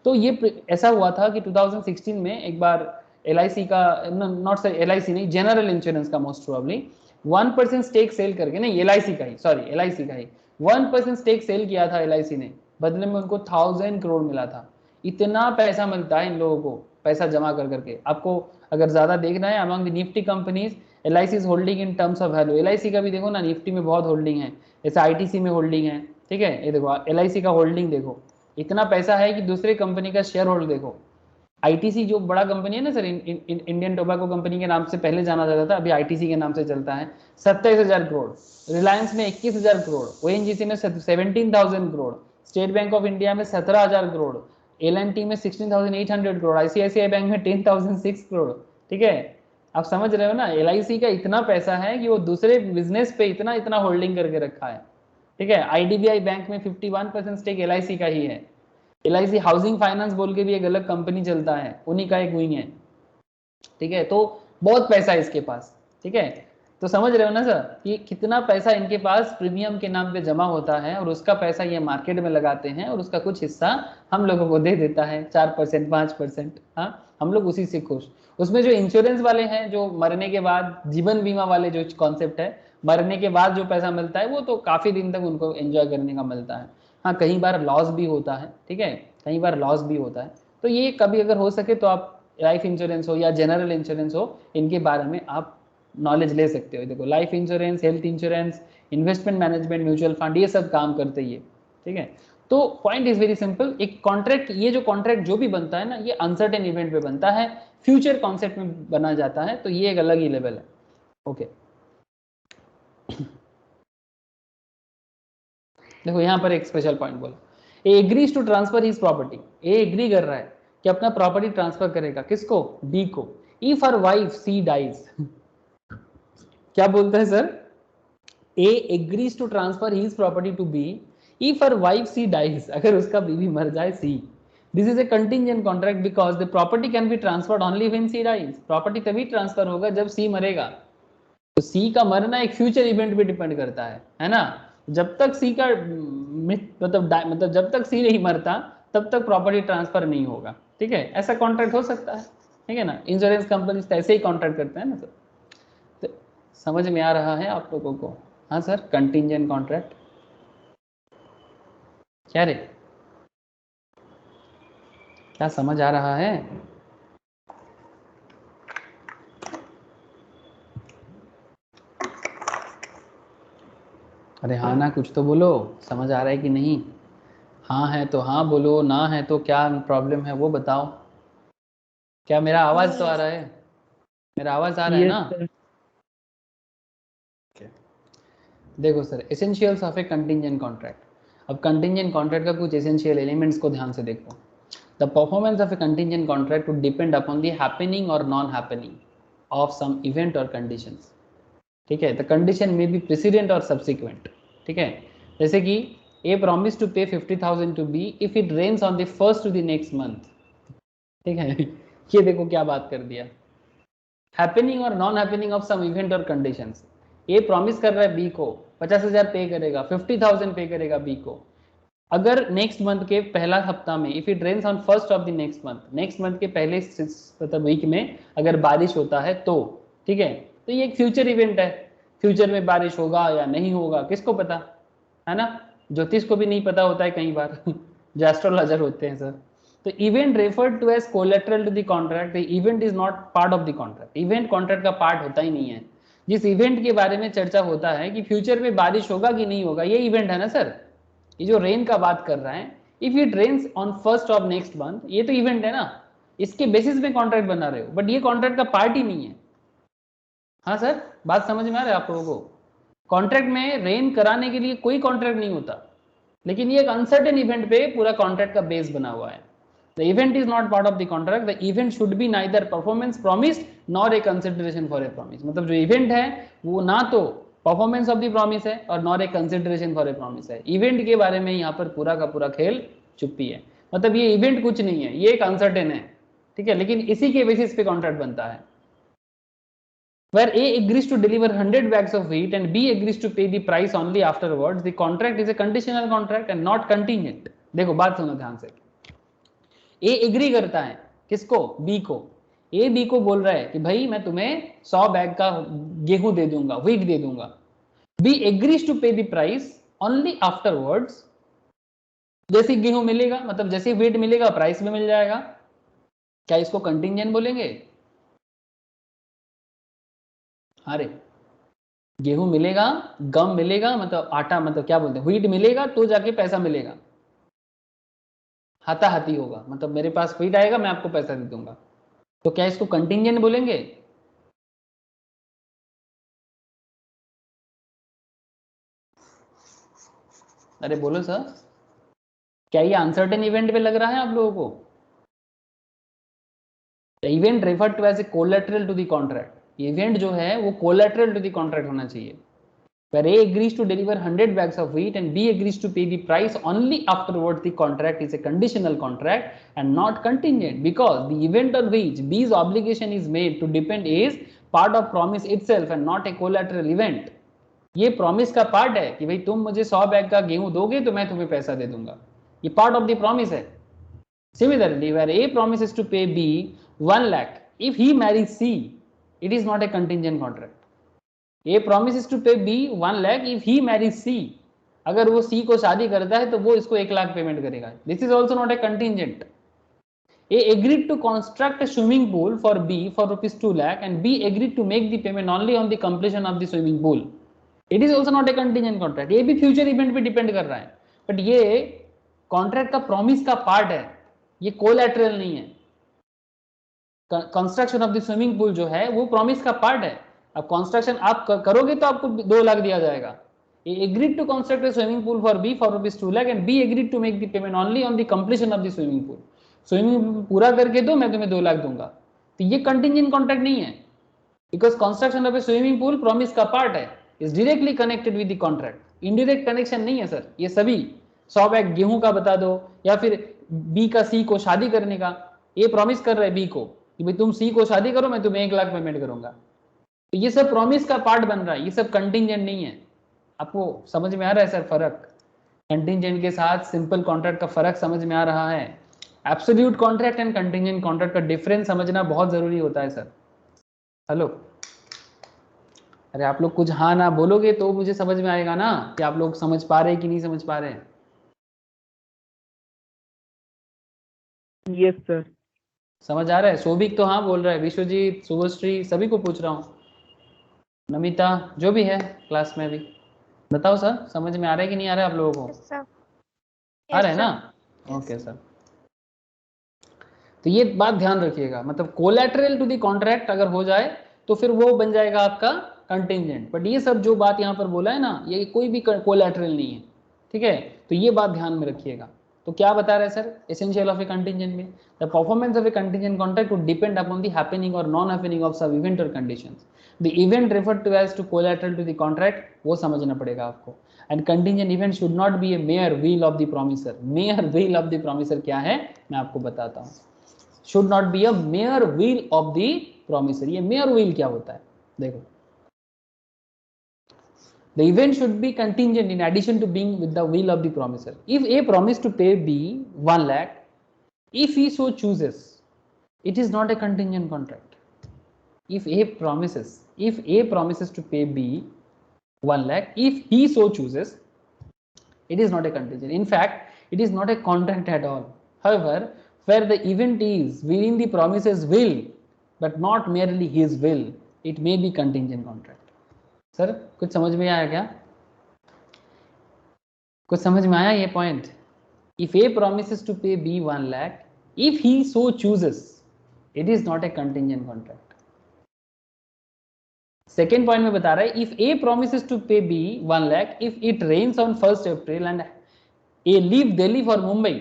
तो ये ऐसा हुआ था कि 2016 में एक बार LIC का, नॉट सर LIC नहीं, जनरल इंश्योरेंस का मोस्ट प्रोबेबली 1% स्टेक सेल करके, नहीं LIC का ही, सॉरी LIC का ही 1% स्टेक सेल किया था LIC ने, बदले में उनको 1000 करोड़ मिला था। इतना पैसा मिलता है इन लोगों को, पैसा जमा कर करके। आपको अगर ज्यादा देखना है among the Nifty companies, LIC is holding in terms of value. LIC का भी देखो ना, निफ्टी में बहुत होल्डिंग है, जैसे ITC में होल्डिंग है, ठीक है। ये देखो LIC का होल्डिंग देखो, इतना पैसा है कि दूसरे कंपनी का शेयर होल्ड देखो। ITC जो बड़ा कंपनी है ना सर, इंडियन टोबैको कंपनी के नाम से पहले जाना जाता था, अभी ITC के नाम से चलता है, 27,000 करोड़। रिलायंस में 21,000 करोड़, ONGC में 17,000 crore, state bank of India में 17,000 करोड़, L&T में 16,800 करोड़, ICICI बैंक में 10,006 करोड़, ठीक है। आप समझ रहे हो ना, LIC का इतना पैसा है कि वो दूसरे बिजनेस पे इतना इतना होल्डिंग करके रखा है, ठीक है। IDBI बैंक में 51% स्टेक LIC का ही है। LIC हाउसिंग फाइनेंस बोल के भी एक अलग कंपनी चलता है, उन्हीं का एक विंग है, ठीक है। तो बहुत पैसा है इसके पास, ठीक है। तो समझ रहे हो ना सर कि कितना पैसा इनके पास प्रीमियम के नाम पे जमा होता है, और उसका पैसा ये मार्केट में लगाते हैं, और उसका कुछ हिस्सा हम लोगों को दे देता है 4% 5%। हाँ, हम लोग उसी से खुश। उसमें जो इंश्योरेंस वाले हैं, जो मरने के बाद जीवन बीमा वाले जो कॉन्सेप्ट है, मरने के बाद जो पैसा मिलता है वो तो काफी दिन तक उनको एंजॉय करने का मिलता है। हाँ, कई बार लॉस भी होता है, ठीक है, कई बार लॉस भी होता है। तो ये कभी अगर हो सके तो आप लाइफ इंश्योरेंस हो या जनरल इंश्योरेंस हो, इनके बारे में आप नॉलेज ले सकते हो। देखो life insurance, health insurance, investment management, mutual fund, ये सब काम करते ही है, ठीक है। तो पॉइंट इज वेरी सिंपल, एक कॉन्ट्रैक्ट, ये जो कॉन्ट्रैक्ट जो भी बनता है ना, ये अनसर्टेन इवेंट पे बनता है, फ्यूचर कॉन्सेप्ट में बना जाता है, तो ये एक अलग ही लेवल है। ओके, देखो यहाँ पर एक स्पेशल पॉइंट बोला, A agrees to transfer his property. A agree कर रहा है कि अपना प्रॉपर्टी ट्रांसफर करेगा, किसको? बी को। If her wife C dies, क्या बोलता है sir? A agrees to transfer his property to B if her wife C dies, अगर उसका बीवी मर जाए C. This is a contingent contract because the property can be transferred only when C dies. Property तभी transfer होगा जब सी मरेगा। तो सी का मरना एक फ्यूचर इवेंट पे डिपेंड करता है ना। जब तक सी का मतलब जब तक सी नहीं मरता तब तक प्रॉपर्टी ट्रांसफर नहीं होगा, ठीक है। ऐसा कॉन्ट्रैक्ट हो सकता है, ठीक है ना। इंश्योरेंस कंपनी ऐसे ही कॉन्ट्रैक्ट करते हैं ना सर। तो समझ में आ रहा है आप लोगों को? हाँ सर, कंटिंजेंट कॉन्ट्रैक्ट क्या रे, क्या समझ आ रहा है? अरे हाँ ना, कुछ तो बोलो, समझ आ रहा है कि नहीं? हाँ है तो हाँ बोलो, ना है तो क्या प्रॉब्लम है वो बताओ। क्या मेरा आवाज तो आ रहा है? मेरा आवाज आ रहा है यस ना? सर। देखो sir, essentials of a contingent contract. अब कंटिंजेंट कॉन्ट्रैक्ट का कुछ एसेंशियल एलिमेंट्स को ध्यान से देखो। The performance of a contingent contract would depend upon the happening or non happening of some event or conditions, ठीक है। The condition may be precedent or subsequent, ठीक है। जैसे कि A promise to pay 50,000 to B if it rains on the first to the next month, ठीक है। ये देखो क्या बात कर दिया, happening or non happening of some event or conditions. A promise कर रहा है बी को 50,000 पे करेगा, 50,000 पे करेगा बी को, अगर नेक्स्ट मंथ के पहला हफ्ता में, if it rains on first of the next month के पहले मतलब वीक में अगर बारिश होता है तो, ठीक है। तो ये एक फ्यूचर इवेंट है, फ्यूचर में बारिश होगा या नहीं होगा किसको पता, है ना। ज्योतिष को भी नहीं पता होता है कई बार जो एस्ट्रोलॉजर होते हैं सर। तो event referred to as collateral to the contract, the event is not part of the contract. Event contract का पार्ट होता ही नहीं है। जिस इवेंट के बारे में चर्चा होता है कि फ्यूचर में बारिश होगा कि नहीं होगा, ये इवेंट है ना सर। ये जो रेन का बात कर रहा है, if it rains on first of next month, ये तो इवेंट है ना, इसके बेसिस पे कॉन्ट्रैक्ट बना रहे हो, बट ये कॉन्ट्रैक्ट का पार्ट ही नहीं है। हाँ सर, बात समझ में आ रहा है आप लोगों को? कॉन्ट्रैक्ट में रेन कराने के लिए कोई कॉन्ट्रैक्ट नहीं होता, लेकिन ये एक अनसर्टेन इवेंट पे पूरा कॉन्ट्रैक्ट का बेस बना हुआ है। The event is not part of the contract. The event should be neither performance promised nor a consideration for a promise. मतलब जो इवेंट है वो ना तो परफॉर्मेंस ऑफ द प्रॉमिस है और nor a consideration for a promise है. Event के बारे में यहाँ पर पूरा का पूरा खेल चुप्पी है. मतलब ये इवेंट कुछ नहीं है, ये एक अनसर्टेन है, ठीक है, लेकिन इसी के बेसिस पे कॉन्ट्रैक्ट बनता है. Where A agrees to deliver 100 bags of wheat and B agrees to pay the price only afterwards, the contract is a conditional contract and not contingent. देखो बात सुनो ध्यान से. A एग्री करता है किसको? B को. A B को बोल रहा है कि भाई मैं तुम्हें 100 बैग का गेहूं दे दूंगा, व्हीट दे दूंगा. B agrees to pay the price only afterwards. जैसे गेहूं मिलेगा, मतलब जैसे व्हीट मिलेगा प्राइस भी मिल जाएगा. क्या इसको कंटिंजेंट बोलेंगे? अरे गेहूं मिलेगा, गम मिलेगा, मतलब आटा, मतलब क्या बोलते हैं, व्हीट मिलेगा तो जाके पैसा मिलेगा. हाथाहाथी होगा, मतलब मेरे पास व्हीट आएगा मैं आपको पैसा दे दूंगा. तो क्या इसको कंटिंजेंट बोलेंगे? अरे बोलो सर, क्या ये अनसर्टेन इवेंट पे लग रहा है आप लोगों को? Event refer to as a collateral to the contract. Event जो है वो कोलैटरल टू द कॉन्ट्रैक्ट होना चाहिए. Where A agrees to deliver 100 bags of wheat and B agrees to pay the price only afterwards, the contract is a conditional contract and not contingent, because the event on which B's obligation is made to depend is part of promise itself and not a collateral event. ये promise का part है कि भाई तुम मुझे 100 bag का गेहूं दोगे तो मैं तुम्हें पैसा दे दूंगा. ये part of the promise है. Similarly, where A promises to pay B 1 lakh if he marries C, it is not a contingent contract. A promises to pay B 1 lakh if he marries C. अगर वो C को शादी करता है तो वो इसको 1 लाख पेमेंट करेगा. This is also not a contingent. A agreed to construct a swimming pool for B for rupees 2 lakh and B agreed to make the payment only on the completion of the swimming pool. It is also not a contingent contract. ये भी future event पे depend कर रहा है, but ये contract का promise का part है, ये collateral नहीं है. Construction of the swimming pool जो है वो प्रॉमिस का पार्ट है. अब कंस्ट्रक्शन आप करोगे तो आपको 2 लाख दिया जाएगा. He agreed to construct a swimming pool for B for rupees 2 lakh and B agreed to make the payment only on the completion of the swimming pool. Swimming pool पूरा करके दो, मैं तुम्हें 2 लाख दूंगा. तो ये कंटिंजेंट कॉन्ट्रैक्ट नहीं है, because construction of A swimming pool promise का पार्ट है, is directly connected with the contract. Indirect connection नहीं है सर. ये सभी 100 बैग गेहूं का बता दो या फिर B का C को शादी करने का, ये प्रॉमिस कर रहा है B को कि भाई तुम C को शादी करो मैं तुम्हें 1 लाख पेमेंट करूंगा. तो ये सब प्रॉमिस का पार्ट बन रहा है, ये सब कंटिंजेंट नहीं है. आपको समझ में आ रहा है सर फर्क? कंटिंजेंट के साथ सिंपल कॉन्ट्रैक्ट का फर्क समझ में आ रहा है? Absolute contract and contingent contract का डिफरेंस समझना बहुत जरूरी होता है सर. हेलो, अरे आप लोग कुछ हाँ ना बोलोगे तो मुझे समझ में आएगा ना कि आप लोग समझ पा रहे हैं कि नहीं समझ पा रहे हैं. Yes sir. समझ आ रहा है? शोभिक तो हाँ बोल रहा है, विश्वजीत, शुभश्री, सभी को पूछ रहा हूँ, नमिता, जो भी है क्लास में भी बताओ सर, समझ में आ रहा है कि नहीं आ रहा है आप लोगों को? Yes, sir. आ रहा है Yes, ना? sir. Okay sir. तो ये बात ध्यान रखिएगा, मतलब कोलैटरल टू द कॉन्ट्रैक्ट अगर हो जाए तो फिर वो बन जाएगा आपका कंटिंजेंट. बट ये सब जो बात यहाँ पर बोला है ना, ये कोई भी कोलैटरल नहीं है, ठीक है. तो ये बात ध्यान में रखिएगा. तो क्या बता रहे हैं sir essential of a contingent में? The performance of a contingent contract would depend upon the happening or non happening of some event or conditions. The event referred to as to collateral to the contract, वो समझना पड़ेगा आपको. And contingent event should not be a mere whim of the promisor. Mere whim of the promisor क्या है मैं आपको बताता हूँ. Should not be a mayor whim of the promiser. ये मेयर व्हील क्या होता है देखो. The event should be contingent in addition to being with the will of the promisor. If A promised to pay B 1 lakh, if he so chooses, it is not a contingent contract. If A promises to pay B 1 lakh, if he so chooses, it is not a contingent. In fact, it is not a contract at all. However, where the event is within the promiser's will, but not merely his will, it may be contingent contract. Sir कुछ समझ में आया क्या? कुछ समझ में आया ये point? If A promises to pay B 1 lakh, if he so chooses, it is not a contingent contract. Second point में बता रहा है, if A promises to pay B 1 lakh if it rains on 1st April and A leave Delhi for Mumbai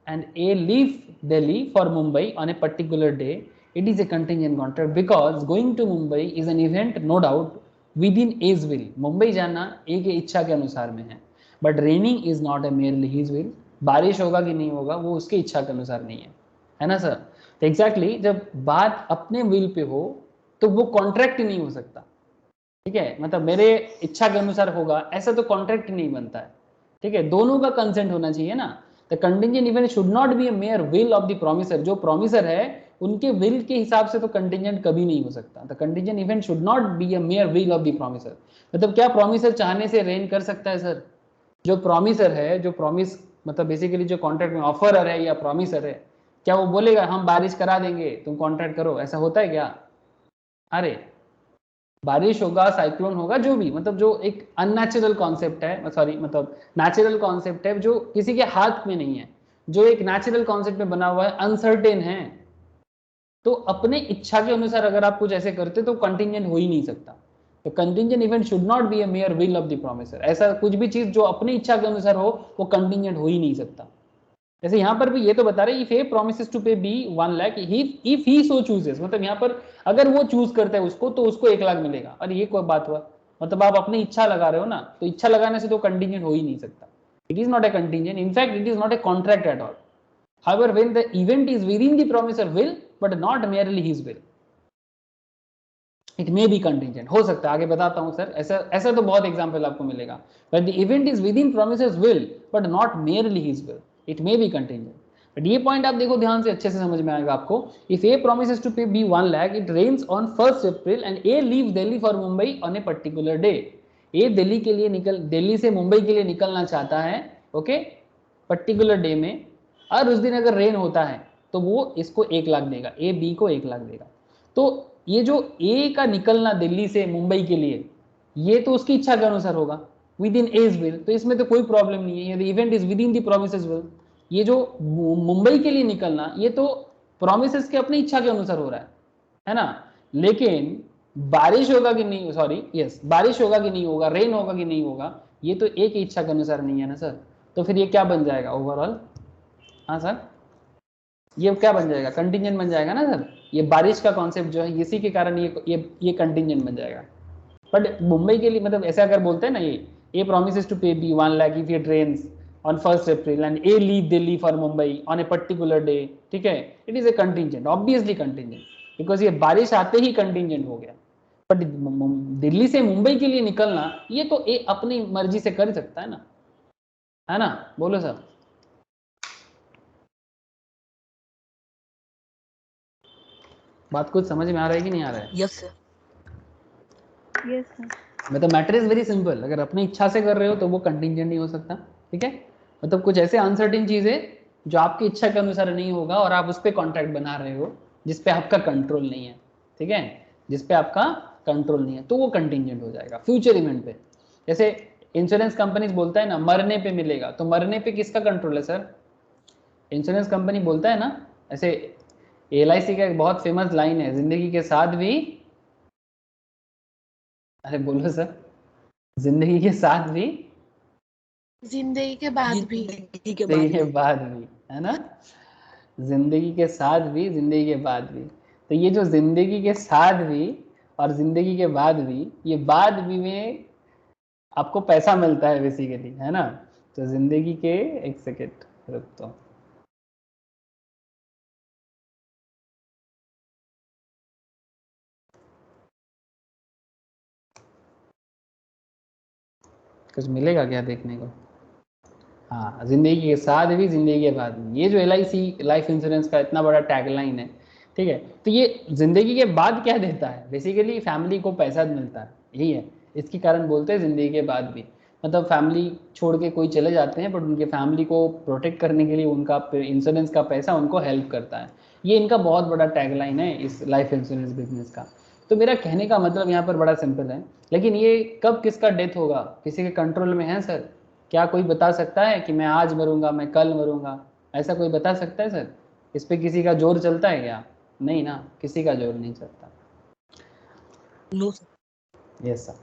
and A leave Delhi for Mumbai on a particular day, it is a contingent contract because going to Mumbai is an event, no doubt, within A's will. Mumbai जाना A के इच्छा के अनुसार में है, but raining is not a merely his will. बारिश होगा कि नहीं होगा वो उसके इच्छा के अनुसार नहीं है ना सर? तो एग्जैक्टली जब बात अपने विल पे हो तो वो कॉन्ट्रैक्ट नहीं हो सकता, ठीक है? मतलब मेरे इच्छा के अनुसार होगा ऐसा तो कॉन्ट्रैक्ट नहीं बनता है, ठीक है? दोनों का कंसेंट होना चाहिए ना। The contingent event should not be a mayor will of the promisor. जो प्रोमिसर है उनके विल के हिसाब से तो कंटिंजेंट कभी नहीं हो सकता। The contingent event should not be a mayor will of the promisor. मतलब क्या प्रोमिसर चाहने से रेन कर सकता है सर? जो प्रोमिसर है, जो प्रॉमिस मतलब बेसिकली जो कॉन्ट्रैक्ट में ऑफरर है या प्रोमिसर है, क्या वो बोलेगा हम बारिश करा देंगे तुम कॉन्ट्रैक्ट करो? ऐसा होता है क्या? अरे बारिश होगा, साइक्लोन होगा, जो भी, मतलब जो एक अननेचुरल कॉन्सेप्ट है, सॉरी मतलब नेचुरल कॉन्सेप्ट है जो किसी के हाथ में नहीं है, जो एक नेचुरल कॉन्सेप्ट में बना हुआ है, अनसर्टेन है, तो अपने इच्छा के अनुसार अगर आप कुछ ऐसे करते तो कंटिंजेंट हो ही नहीं सकता। तो contingent event should not be a mayor will of the promisor. ऐसा कुछ भी चीज जो अपनी इच्छा के अनुसार हो वो कंटिंजेंट हो ही नहीं सकता। जैसे यहाँ पर भी ये तो बता रहे if A promises to pay B 1 lakh if he so chooses, मतलब यहाँ पर अगर वो चूज करता है उसको तो उसको 1 लाख मिलेगा। और ये कोई बात हुआ? मतलब आप अपनी इच्छा लगा रहे हो ना, तो इच्छा लगाने से तो कंटिंजेंट हो ही नहीं सकता। It is not a contingent, in fact it is not a contract at all. However, when the event is within the promiser will but not merely his will, it may be contingent। हो सकता है, आगे बताता हूं sir, ऐसा ऐसा तो बहुत एग्जांपल आपको मिलेगा। But the event is within promiser's will but not merely his will, it may be contingent। But ये पॉइंट आप देखो ध्यान से, अच्छे से समझ में आएगा आपको। If A promises to pay B 1 lakh, it rains on 1st April and A leaves Delhi for Mumbai on a particular day। ए दिल्ली के लिए दिल्ली से मुंबई के लिए निकलना चाहता है, ओके, पर्टिकुलर डे में, और उस दिन अगर रेन होता है तो वो इसको 1 लाख देगा, ए बी को 1 लाख देगा। तो ये जो ए का निकलना दिल्ली से मुंबई के लिए, ये तो उसकी इच्छा के अनुसार होगा, विद इन एज विल, तो इसमें तो कोई प्रॉब्लम नहीं है, यदि event is with in the promises will. ये जो मुंबई के लिए निकलना, ये तो प्रोमिसेस के अपनी इच्छा के अनुसार हो रहा है ना? लेकिन बारिश होगा कि नहीं, सॉरी यस, बारिश होगा कि नहीं होगा, रेन होगा कि नहीं होगा, ये तो एक ही इच्छा के अनुसार नहीं है ना सर। तो फिर ये क्या बन जाएगा ओवरऑल? हाँ सर, ये क्या बन जाएगा? कंटिंजेंट बन जाएगा ना सर। ये बारिश का कॉन्सेप्ट जो है, इसी के कारण ये कंटिंजेंट बन जाएगा। बट मुंबई के लिए मतलब ऐसा अगर बोलते हैं ना, ये promises to pay B 1 lakh if it rains on 1st April and A leave Delhi for Mumbai on a particular day, ठीक है, it is a contingent, obviously contingent, because ये बारिश आते ही कंटिंजेंट हो गया। बट दिल्ली से मुंबई के लिए निकलना, ये तो ए अपनी मर्जी से कर सकता है ना? बोलो सर। बात कुछ समझ में आ रहा है कि नहीं आ रहा है? Yes sir. Yes sir. मतलब मैटर इज वेरी सिंपल, अगर अपनी इच्छा से कर रहे हो तो वो कंटिंजेंट नहीं हो सकता, ठीक है? मतलब कुछ ऐसे अनसर्टेन चीजें जो आपकी इच्छा के अनुसार नहीं होगा और आप उस पर कॉन्ट्रैक्ट बना रहे हो जिस पे आपका कंट्रोल नहीं है, ठीक है, जिस पे आपका कंट्रोल नहीं है, तो वो कंटिंजेंट हो जाएगा फ्यूचर इवेंट पे। जैसे इंश्योरेंस कंपनीज बोलता है ना मरने पे मिलेगा, तो मरने पे किसका कंट्रोल है सर? इंश्योरेंस कंपनी बोलता है ना। ऐसे LIC का एक बहुत फेमस लाइन है, जिंदगी के साथ भी, अरे बोलो सर, जिंदगी के साथ भी, जिंदगी के बाद भी, जिंदगी के बाद भी, है ना? जिंदगी के साथ भी, जिंदगी के बाद भी। तो ये जो जिंदगी के साथ भी और जिंदगी के बाद भी, ये बाद भी में आपको पैसा मिलता है बेसिकली, है ना? तो जिंदगी के, एक सेकेंड रुक तो, कुछ मिलेगा क्या देखने को? हाँ, जिंदगी के साथ भी, जिंदगी के बाद भी, ये जो LIC लाइफ इंश्योरेंस का इतना बड़ा टैगलाइन है, ठीक है? तो ये जिंदगी के बाद क्या देता है? बेसिकली फैमिली को पैसा मिलता है, यही है, इसके कारण बोलते हैं जिंदगी के बाद भी। मतलब फैमिली छोड़ के कोई चले जाते हैं, बट उनके फैमिली को प्रोटेक्ट करने के लिए उनका इंश्योरेंस का पैसा उनको हेल्प करता है। ये इनका बहुत बड़ा टैगलाइन है इस लाइफ इंश्योरेंस बिजनेस का। तो मेरा कहने का मतलब यहाँ पर बड़ा सिंपल है, लेकिन ये कब किसका डेथ होगा किसी के कंट्रोल में है सर? क्या कोई बता सकता है कि मैं आज मरूंगा, मैं कल मरूंगा? ऐसा कोई बता सकता है सर? इस पे किसी का जोर चलता है क्या? नहीं ना, किसी का जोर नहीं चलता। नो यस सर,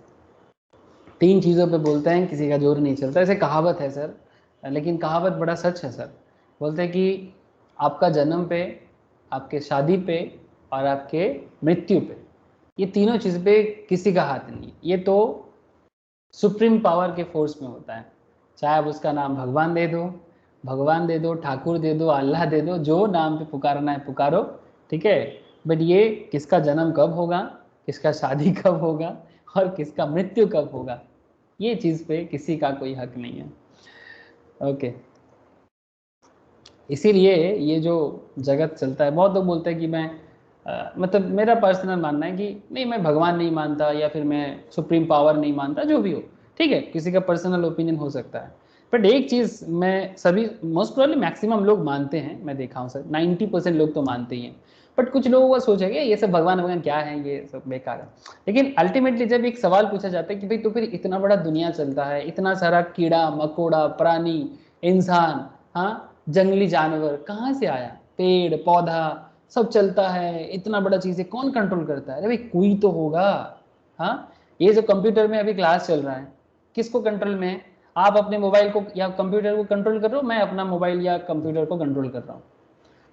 3 चीज़ों पे बोलते हैं किसी का जोर नहीं चलता, ऐसे कहावत है सर, लेकिन कहावत बड़ा सच है सर। बोलते हैं कि आपका जन्म पे, आपके शादी पे और आपके मृत्यु पे, ये तीनों चीज पे किसी का हाथ नहीं है। ये तो सुप्रीम पावर के फोर्स में होता है। चाहे आप उसका नाम भगवान दे दो, भगवान दे दो, ठाकुर दे दो, अल्लाह दे दो, जो नाम पे पुकारना है पुकारो, ठीक है। बट ये किसका जन्म कब होगा, किसका शादी कब होगा और किसका मृत्यु कब होगा, ये चीज पे किसी का कोई हक नहीं है। ओके, इसीलिए ये जो जगत चलता है, बहुत लोग बोलते हैं कि मैं मतलब मेरा पर्सनल मानना है कि नहीं, मैं भगवान नहीं मानता या फिर मैं सुप्रीम पावर नहीं मानता, जो भी हो ठीक है, किसी का पर्सनल ओपिनियन हो सकता है। बट एक चीज़ मैं सभी मोस्ट प्रोबेबली मैक्सिमम लोग मानते हैं, मैं देखा हूँ सर 90% लोग तो मानते ही हैं। बट कुछ लोगों का सोचेंगे ये सब भगवान भगवान क्या है, ये सब बेकार है। लेकिन अल्टीमेटली जब एक सवाल पूछा जाता है कि भाई तो फिर इतना बड़ा दुनिया चलता है, इतना सारा कीड़ा मकोड़ा प्राणी इंसान, हाँ जंगली जानवर कहाँ से आया, पेड़ पौधा सब चलता है, इतना बड़ा चीज है, कौन कंट्रोल करता है? अरे भाई कोई तो होगा। हाँ, ये जो कंप्यूटर में अभी क्लास चल रहा है, किसको कंट्रोल में है? आप अपने मोबाइल को या कंप्यूटर को कंट्रोल कर रहे हो, मैं अपना मोबाइल या कंप्यूटर को कंट्रोल कर रहा हूँ।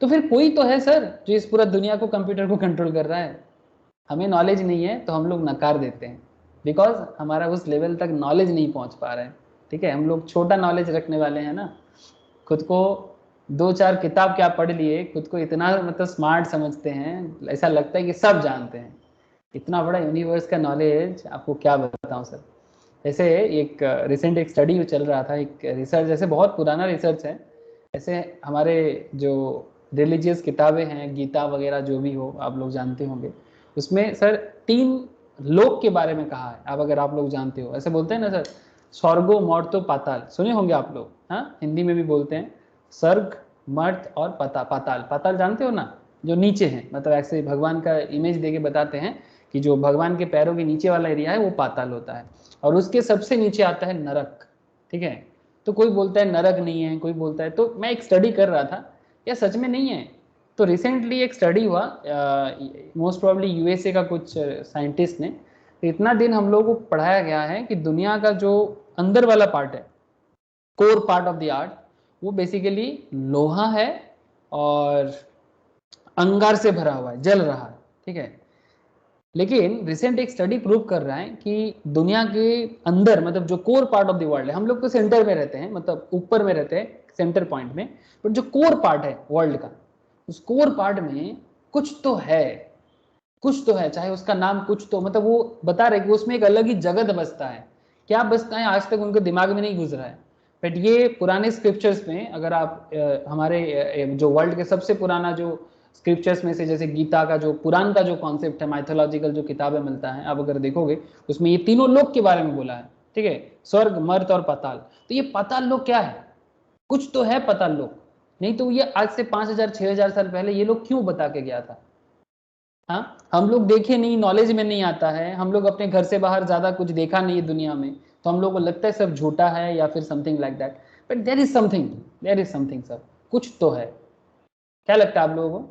तो फिर कोई तो है सर जो इस पूरा दुनिया को कंप्यूटर को कंट्रोल कर रहा है। हमें नॉलेज नहीं है तो हम लोग नकार देते हैं, बिकॉज हमारा उस लेवल तक नॉलेज नहीं पहुंच पा रहा है। ठीक है, हम लोग छोटा नॉलेज रखने वाले हैं ना, खुद को 2-4 किताब क्या पढ़ लिए, खुद को इतना मतलब स्मार्ट समझते हैं, ऐसा लगता है कि सब जानते हैं। इतना बड़ा यूनिवर्स का नॉलेज आपको क्या बताऊं सर। ऐसे एक रिसेंट एक स्टडी चल रहा था, एक रिसर्च, ऐसे बहुत पुराना रिसर्च है। ऐसे हमारे जो रिलीजियस किताबें हैं, गीता वगैरह जो भी हो आप लोग जानते होंगे, उसमें सर 3 लोक के बारे में कहा है। अब अगर आप लोग जानते हो, ऐसे बोलते हैं ना सर, स्वर्गो मर्त्यो पाताल, सुने होंगे आप लोग, हाँ हिंदी में भी बोलते हैं स्वर्ग मर्त और पाताल। पाताल जानते हो ना, जो नीचे हैं, मतलब ऐसे भगवान का इमेज देके बताते हैं कि जो भगवान के पैरों के नीचे वाला एरिया है वो पाताल होता है, और उसके सबसे नीचे आता है नरक। ठीक है, तो कोई बोलता है नरक नहीं है, कोई बोलता है, तो मैं एक स्टडी कर रहा था या सच में नहीं है। तो रिसेंटली एक स्टडी हुआ, मोस्ट प्रोबेबली यूएसए का कुछ साइंटिस्ट ने, तो इतना दिन हम लोगों को पढ़ाया गया है कि दुनिया का जो अंदर वाला पार्ट है, core part of the art, वो बेसिकली लोहा है और अंगार से भरा हुआ है, जल रहा है। ठीक है, लेकिन रिसेंट एक स्टडी प्रूव कर रहा है कि दुनिया के अंदर, मतलब जो core part of the world है, हम लोग तो सेंटर में रहते हैं, मतलब ऊपर में रहते हैं सेंटर पॉइंट में, बट जो कोर पार्ट है वर्ल्ड का, उस कोर पार्ट में कुछ तो है, कुछ तो है, चाहे उसका नाम कुछ तो, मतलब वो बता रहे कि उसमें एक अलग ही जगत बसता है। क्या बसता है आज तक उनके दिमाग में नहीं गुजरा है। बट ये पुराने स्क्रिप्चर्स में अगर आप हमारे जो वर्ल्ड के सबसे पुराना जो स्क्रिप्चर्स में से, जैसे गीता का जो पुराण का जो कॉन्सेप्ट है, माइथोलॉजिकल जो किताबें मिलता है, आप अगर देखोगे उसमें ये तीनों लोक के बारे में बोला है। ठीक है, स्वर्ग मर्त और पाताल। तो ये पाताल लोक क्या है? कुछ तो है पाताल लोक, नहीं तो ये आज से 5,000-6,000 साल पहले ये लोग क्यों बता के गया था? हाँ, हम लोग देखे नहीं, नॉलेज में नहीं आता है, हम लोग अपने घर से बाहर ज्यादा कुछ देखा नहीं है दुनिया में, तो हम लोग को लगता है सब झूठा है या फिर something like that. But there is something, there is something sir, कुछ तो है। क्या लगता है आप लोगों को,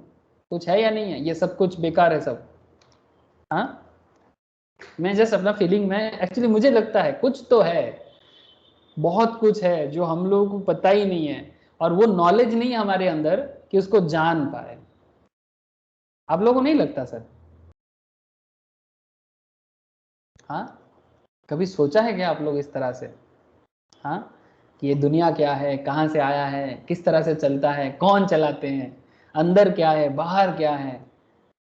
कुछ है या नहीं है? ये सब कुछ बेकार है सब? हाँ, मैं जस्ट अपना फीलिंग में, एक्चुअली मुझे लगता है कुछ तो है, बहुत कुछ है जो हम लोगों को पता ही नहीं है, और वो नॉलेज नहीं है हमारे अंदर कि उसको जान पाए। आप लोगों को नहीं लगता सर? हाँ, कभी सोचा है क्या आप लोग इस तरह से? हाँ, कि ये दुनिया क्या है, कहाँ से आया है, किस तरह से चलता है, कौन चलाते हैं, अंदर क्या है बाहर क्या है?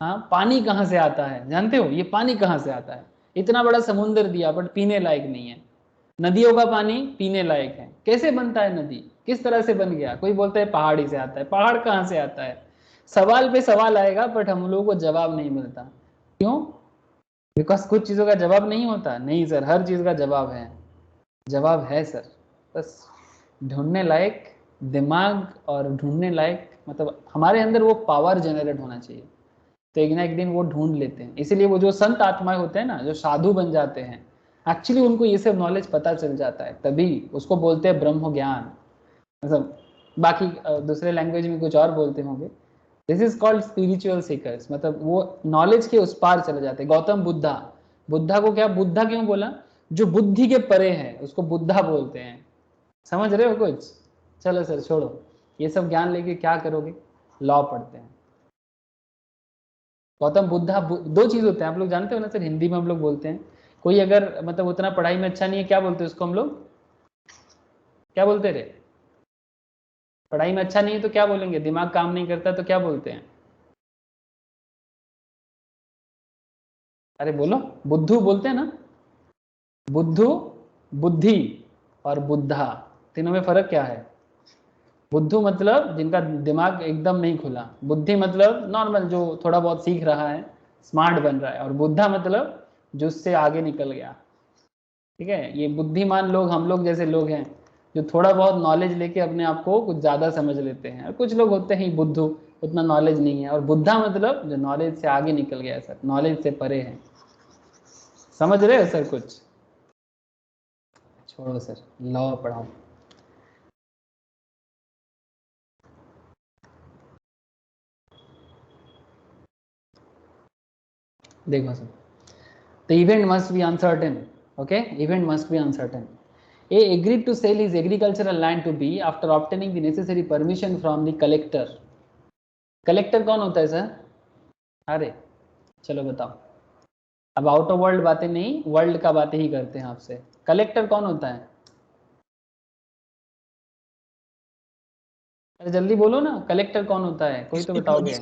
हाँ, पानी कहाँ से आता है, जानते हो ये पानी कहाँ से आता है? इतना बड़ा समुंदर दिया बट पीने लायक नहीं है। नदियों का पानी पीने लायक है, कैसे बनता है नदी, किस तरह से बन गया? कोई बोलता है पहाड़ी से आता है, पहाड़ कहाँ से आता है? सवाल पे सवाल आएगा बट हम लोगों को जवाब नहीं मिलता। क्यों? बिकॉज कुछ चीजों का जवाब नहीं होता। नहीं सर, हर चीज का जवाब है, जवाब है सर, बस ढूंढने लायक दिमाग और ढूंढने लायक, मतलब हमारे अंदर वो पावर जनरेट होना चाहिए। तो एक ना एक दिन वो ढूंढ लेते हैं। इसीलिए वो जो संत आत्माएं होते हैं ना, जो साधु बन जाते हैं, एक्चुअली उनको ये सब नॉलेज पता चल जाता है, तभी उसको बोलते हैं ब्रह्म ज्ञान। मतलब बाकी दूसरे लैंग्वेज में कुछ और बोलते होंगे। This is called spiritual seekers, मतलब वो नॉलेज के उस पार चले जाते हैं। गौतम बुद्धा, बुद्धा को क्या बुद्धा क्यों बोला? जो बुद्धि के परे है उसको बुद्धा बोलते हैं। समझ रहे हो कुछ? चलो सर छोड़ो, ये सब ज्ञान लेके क्या करोगे? लॉ पढ़ते हैं। गौतम बुद्धा दो चीज होते हैं, आप लोग जानते हो ना सर, हिंदी में हम लोग बोलते हैं, कोई अगर मतलब उतना पढ़ाई में अच्छा नहीं है, क्या बोलते हैं उसको हम लोग? क्या बोलते रे? पढ़ाई में अच्छा नहीं है तो क्या बोलेंगे? दिमाग काम नहीं करता तो क्या बोलते हैं? अरे बोलो, बुद्धू बोलते हैं ना। बुद्धू, बुद्धि और बुद्धा, तीनों में फर्क क्या है? बुद्धू मतलब जिनका दिमाग एकदम नहीं खुला, बुद्धि मतलब नॉर्मल जो थोड़ा बहुत सीख रहा है, स्मार्ट बन रहा है, और बुद्धा मतलब जो उससे आगे निकल गया। ठीक है, ये बुद्धिमान लोग हम लोग जैसे लोग हैं जो थोड़ा बहुत नॉलेज लेके अपने आप को कुछ ज्यादा समझ लेते हैं, और कुछ लोग होते हैं बुद्धू, उतना नॉलेज नहीं है, और बुद्धा मतलब जो नॉलेज से आगे निकल गया सर, नॉलेज से परे है। समझ रहे हो सर कुछ? छोड़ो सर, लॉ पढ़ाओ। देखो sir, the event must be uncertain. Okay, event must be uncertain. A agreed to sell his agricultural land to B after obtaining the necessary permission from the collector. Collector कौन होता है sir? अरे चलो बताओ, अब out of world बातें नहीं, world का बातें ही करते हैं आपसे। कलेक्टर कौन होता है? अरे जल्दी बोलो ना, कलेक्टर कौन होता है, कोई तो बताओगे।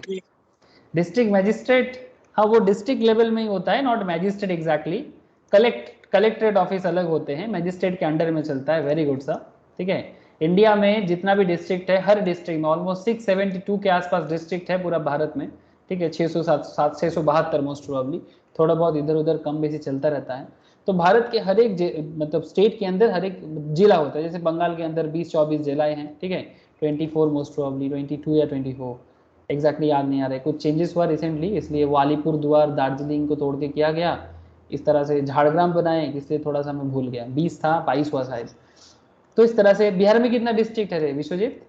डिस्ट्रिक्ट मैजिस्ट्रेट, हाँ वो डिस्ट्रिक्ट लेवल में ही होता है, not magistrate exactly. Collectorate office अलग होते हैं, मैजिस्ट्रेट के अंडर में चलता है। Very good sir. ठीक है, इंडिया में जितना भी डिस्ट्रिक्ट है, हर डिस्ट्रिक्ट में ऑलमोस्ट 672 के आसपास डिस्ट्रिक्ट है पूरा भारत में। ठीक है, 672 मोस्ट प्रोबेबली, थोड़ा बहुत इधर उधर कम बेसी चलता रहता है। तो भारत के हर एक मतलब स्टेट के अंदर हर एक जिला होता है, जैसे बंगाल के अंदर 20-24 जिलाएं हैं। ठीक है, 24 मोस्ट प्रोबेबली, 22 या 24 एग्जैक्टली याद नहीं आ रहा है, कुछ चेंजेस हुआ रिसेंटली, इसलिए वो अलीपुर द्वार दार्जिलिंग को तोड़ के किया गया, इस तरह से झाड़ग्राम बनाए, इसलिए थोड़ा सा मैं भूल गया, 20 था 22 हुआ शायद। तो इस तरह से बिहार में कितना डिस्ट्रिक्ट है रे विश्वजीत?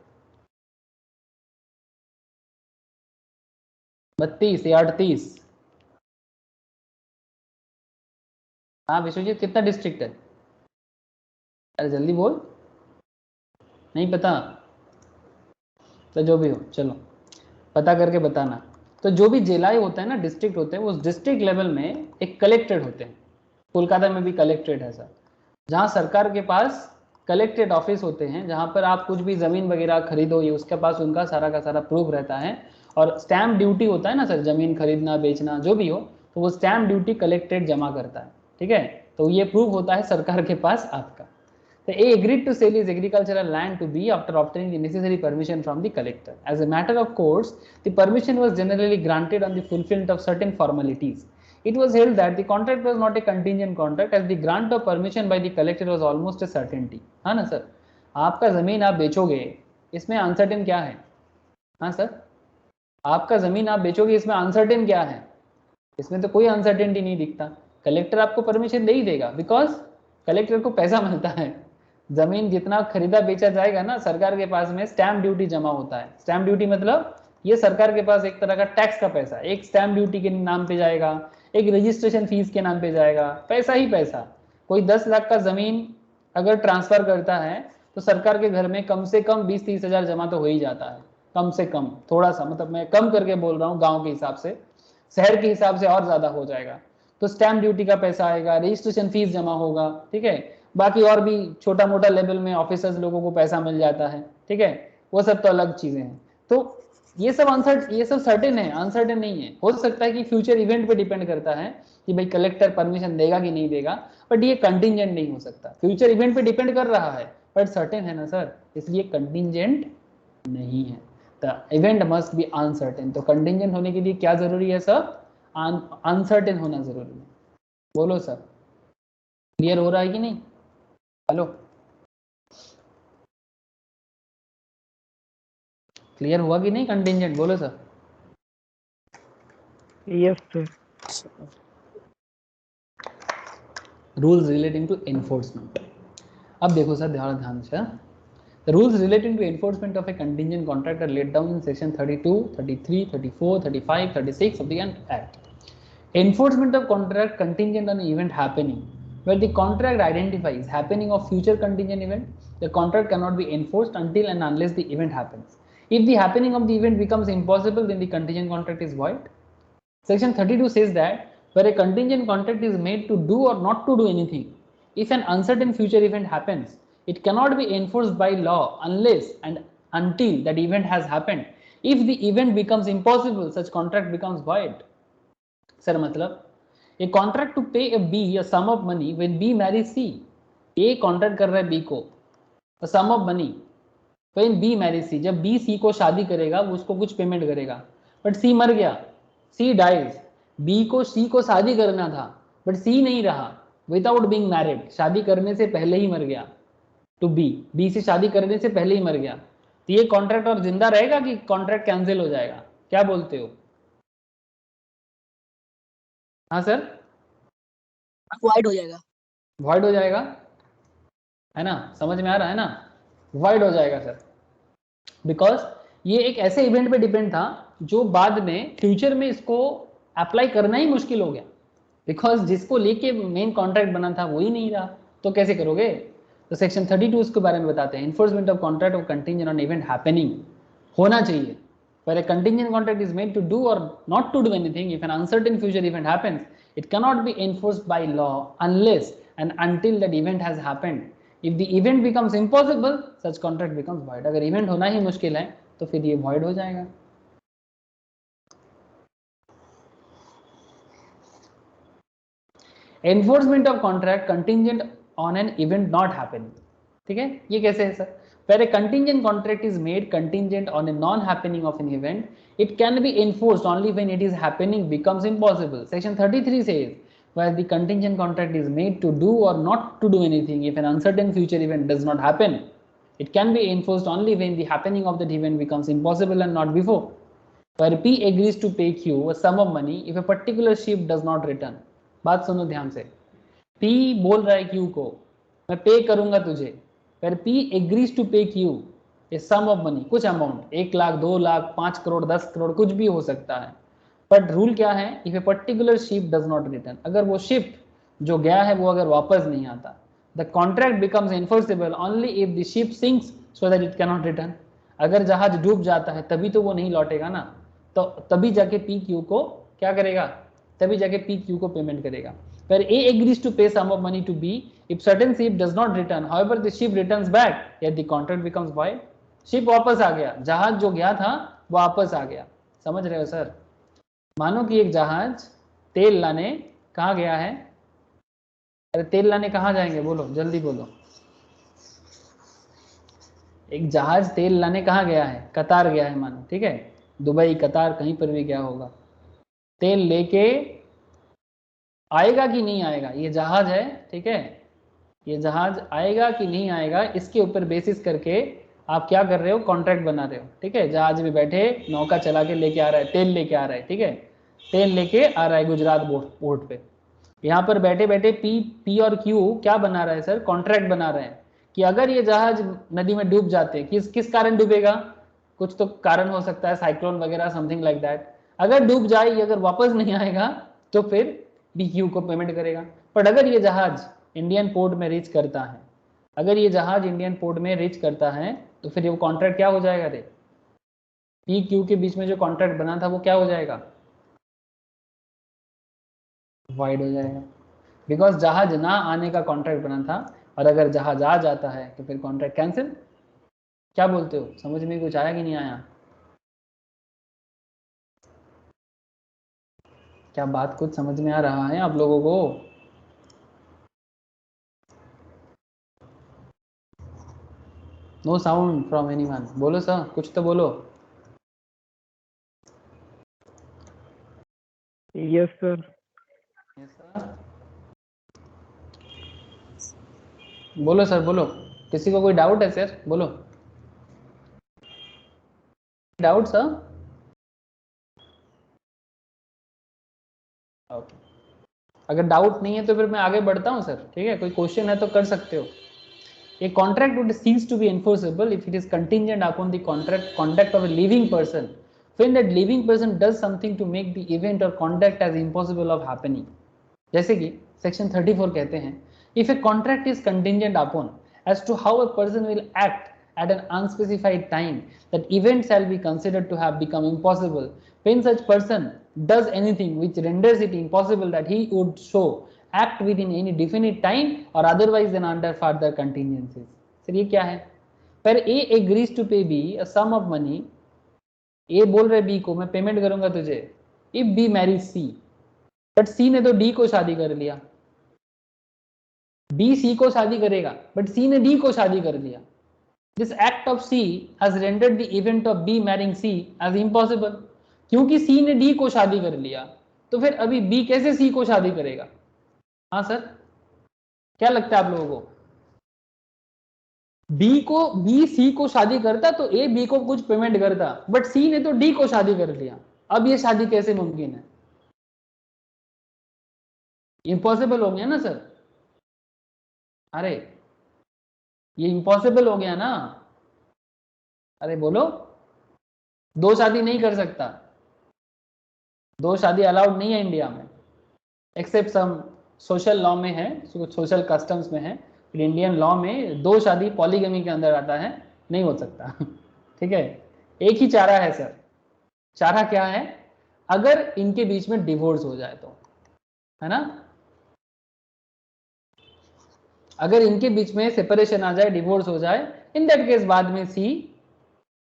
32 या 38? हाँ विश्वजीत, कितना डिस्ट्रिक्ट है? अरे जल्दी बोल, नहीं पता? तो जो भी हो चलो पता करके बताना। तो जो भी जिलाए होते हैं ना, डिस्ट्रिक्ट होते हैं, उस डिस्ट्रिक्ट लेवल में एक कलेक्ट्रेट होते हैं। कोलकाता में भी कलेक्ट्रेट है सर, जहाँ सरकार के पास कलेक्ट्रेट ऑफिस होते हैं, जहाँ पर आप कुछ भी ज़मीन वगैरह खरीदो, ये उसके पास उनका सारा का सारा प्रूफ रहता है। और स्टैम्प ड्यूटी होता है ना सर, ज़मीन खरीदना बेचना जो भी हो, तो वो स्टैम्प ड्यूटी कलेक्ट्रेट जमा करता है। ठीक है, तो ये प्रूफ होता है सरकार के पास आपका। The A agreed to sell his agricultural land to B after obtaining the necessary permission from the collector. As a matter of course, the permission was generally granted on the fulfillment of certain formalities. It was held that the contract was not a contingent contract, as the grant of permission by the collector was almost a certainty. हाँ ना sir, आपका ज़मीन आप बेचोगे, इसमें uncertain क्या है? हाँ sir, आपका ज़मीन आप बेचोगे, इसमें अनसर्टेन क्या है? इसमें तो कोई अनसर्टेनिटी नहीं दिखता। कलेक्टर आपको परमिशन दे ही देगा, बिकॉज कलेक्टर को पैसा मिलता है। जमीन जितना खरीदा बेचा जाएगा ना, सरकार के पास में स्टैम्प ड्यूटी जमा होता है। स्टैम्प ड्यूटी मतलब ये सरकार के पास एक तरह का टैक्स का पैसा, एक स्टैम्प ड्यूटी के नाम पे जाएगा, एक रजिस्ट्रेशन फीस के नाम पे जाएगा, पैसा ही पैसा। कोई 10 लाख का जमीन अगर ट्रांसफर करता है तो सरकार के घर में कम से कम 20-30 हजार जमा तो हो ही जाता है, कम से कम। थोड़ा सा मतलब मैं कम करके बोल रहा हूँ, गाँव के हिसाब से, शहर के हिसाब से और ज्यादा हो जाएगा। तो स्टैम्प ड्यूटी का पैसा आएगा, रजिस्ट्रेशन फीस जमा होगा। ठीक है, बाकी और भी छोटा मोटा लेवल में ऑफिसर्स लोगों को पैसा मिल जाता है। ठीक है, वो सब तो अलग चीजें हैं। तो ये सब सर्टेन है, अनसर्टेन नहीं है। हो सकता है कि फ्यूचर इवेंट पे डिपेंड करता है कि भाई कलेक्टर परमिशन देगा कि नहीं देगा, बट ये कंटिजेंट नहीं हो सकता। फ्यूचर इवेंट पे डिपेंड कर रहा है बट सर्टेन है ना सर, इसलिए कंटिजेंट नहीं है। The event must be uncertain. तो कंटिजेंट होने के लिए क्या जरूरी है सर? अनसर्टेन होना जरूरी है। बोलो सर, क्लियर हो रहा है कि नहीं? हेलो, क्लियर हुआ कि नहीं कंटिजेंट? बोलो sir. Yes sir. Rules relating to enforcement. अब देखो सर ध्यान से, the rules relating to enforcement of a contingent contract are laid down in section 32, 33, 34, 35, 36 of the act. Enforcement of contract contingent on an event happening where the contract identifies happening of future contingent event The contract cannot be enforced until and unless the event happens. If the happening of the event becomes impossible, then the contingent contract is void. Section 32 says that where a contingent contract is made to do or not to do anything, if an uncertain future event happens, it cannot be enforced by law unless and until that event has happened. If the event becomes impossible, such contract becomes void. Sir, matlab, a contract to pay a B a sum of money when B marries C. A contract कर रहा है B को a sum of money when B marries C. जब B C को शादी करेगा वो उसको कुछ पेमेंट करेगा, बट C मर गया, C dies. B को C को शादी करना था बट C नहीं रहा, विदाउट बीइंग मैरिड, शादी करने से पहले ही मर गया, टू B से शादी करने से पहले ही मर गया, तो ये कॉन्ट्रैक्ट और जिंदा रहेगा कि कॉन्ट्रैक्ट कैंसिल हो जाएगा? क्या बोलते हो? हाँ सर, void हो जाएगा, void हो जाएगा, है ना? समझ में आ रहा है ना? void हो जाएगा सर, बिकॉज ये एक ऐसे इवेंट पे डिपेंड था जो बाद में फ्यूचर में इसको अप्लाई करना ही मुश्किल हो गया, बिकॉज जिसको लेके मेन कॉन्ट्रैक्ट बना था वो ही नहीं रहा, तो कैसे करोगे? तो सेक्शन 32 उसके बारे में बताते हैं, enforcement of contract of contingent on event happening होना चाहिए. Where a contingent contract is made to do or not to do anything, if an uncertain future event happens, it cannot be enforced by law unless and until that event has happened. If the event becomes impossible, such contract becomes void. अगर event होना ही मुश्किल है तो फिर ये void हो जाएगा. Enforcement of contract contingent on an event not happening. ठीक है, ये कैसे है sir? Where a contingent contract is made contingent on a non-happening of an event, it can be enforced only when it is happening becomes impossible. Section 33 says, where the contingent contract is made to do or not to do anything, if an uncertain future event does not happen, it can be enforced only when the happening of that event becomes impossible and not before. Where P agrees to pay Q a sum of money if a particular ship does not return. बात सुनो ध्यान से, P बोल रहा है Q को, मैं पे करूंगा तुझे. Where P agrees to pay Q a sum of money, कुछ अमाउंट, 1 लाख, 2 लाख, 5 करोड़, 10 करोड़, कुछ भी हो सकता है. बट रूल क्या है? If a particular ship does not return, अगर वो शिप जो गया है वो अगर वापस नहीं आता, the contract becomes enforceable only if the ship sinks so that it can not return. अगर जहाज डूब जाता है तभी तो वो नहीं लौटेगा ना, तो तभी जाके पी क्यू को क्या करेगा? तभी जाके पी क्यू को पेमेंट करेगा. Where A agrees to pay sum of money to B, if certain ship does not return, however the ship returns back, yet the contract becomes void. Ship वापस आ गया, जहाज जो गया था वो वापस आ गया. समझ रहे हो सर? मानो कि एक जहाज तेल लाने कहाँ गया है? अरे तेल लाने कहाँ जाएंगे? बोलो जल्दी बोलो. एक जहाज तेल लाने कहाँ गया है? कतार गया है मानो, ठीक है, दुबई, कतार, कहीं पर भी गया होगा. तेल लेके आएगा कि नहीं आएगा? ये जहाज है, ठीक है, ये जहाज आएगा कि नहीं आएगा इसके ऊपर बेसिस करके आप क्या कर रहे हो? कॉन्ट्रैक्ट बना रहे हो, ठीक है. जहाज में बैठे नौका चला के लेके आ रहा है, तेल लेके आ रहा है, ठीक है, तेल लेके आ रहा है गुजरात पोर्ट पे. यहाँ पर बैठे बैठे पी और क्यू क्या बना रहा है सर? कॉन्ट्रैक्ट बना रहे हैं कि अगर ये जहाज नदी में डूब जाते, किस कारण डूबेगा? कुछ तो कारण हो सकता है, साइक्लोन वगैरह, समथिंग लाइक दैट. अगर डूब जाए, अगर वापस नहीं आएगा तो फिर बी क्यू को पेमेंट करेगा. बट अगर ये जहाज इंडियन पोर्ट में रीच करता है, अगर ये जहाज इंडियन पोर्ट में रीच करता है तो फिर वो कॉन्ट्रैक्ट क्या हो जाएगा? रे पी क्यू के बीच में जो कॉन्ट्रैक्ट बना था वो क्या हो जाएगा? वाइड हो जाएगा, बिकॉज जहाज ना आने का कॉन्ट्रैक्ट बना था, और अगर जहाज आ जाता है तो फिर कॉन्ट्रैक्ट कैंसिल. क्या बोलते हो? समझ में कुछ आया कि नहीं आया? क्या बात कुछ समझ में आ रहा है आप लोगों को? No sound from anyone. बोलो सर, कुछ तो बोलो. Yes sir. बोलो सर, बोलो. किसी को कोई डाउट है सर? बोलो. Doubt sir? ओके, अगर डाउट नहीं है तो फिर मैं आगे बढ़ता हूँ सर, ठीक है. कोई क्वेश्चन है तो कर सकते हो. A contract would cease to be enforceable if it is contingent upon the conduct of a living person when that living person does something to make the event or conduct as impossible of happening. जैसे कि section 34 कहते हैं, if a contract is contingent upon as to how a person will act at an unspecified time, that event shall be considered to have become impossible when such person does anything which renders it impossible that he would so act within any definite time or otherwise than under further contingencies. Sir ये क्या है? पर A agrees to pay B a sum of money. A बोल रहे B को मैं payment करूंगा तुझे if B marries C, but C ने तो D को शादी कर लिया. B C को शादी करेगा बट C ने D को शादी कर लिया. This act of C has rendered the event of B marrying C as impossible. क्योंकि C ने D को शादी कर लिया तो फिर अभी B कैसे C को शादी करेगा? हाँ सर, क्या लगता है आप लोगों को? B C को शादी करता तो A B को कुछ पेमेंट करता, बट C ने तो D को शादी कर लिया. अब ये शादी कैसे मुमकिन है? इम्पॉसिबल हो गया ना सर. अरे ये इम्पॉसिबल हो गया ना. अरे बोलो, दो शादी नहीं कर सकता. दो शादी अलाउड नहीं है इंडिया में, एक्सेप्ट सम सोशल लॉ में है, सोशल कस्टम्स में है. इंडियन लॉ में दो शादी पॉलीगमी के अंदर आता है, नहीं हो सकता. ठीक है, एक ही चारा है सर. चारा क्या है? अगर इनके बीच में डिवोर्स हो जाए तो, है ना. अगर इनके बीच में सेपरेशन आ जाए, डिवोर्स हो जाए, इन दैट केस बाद में सी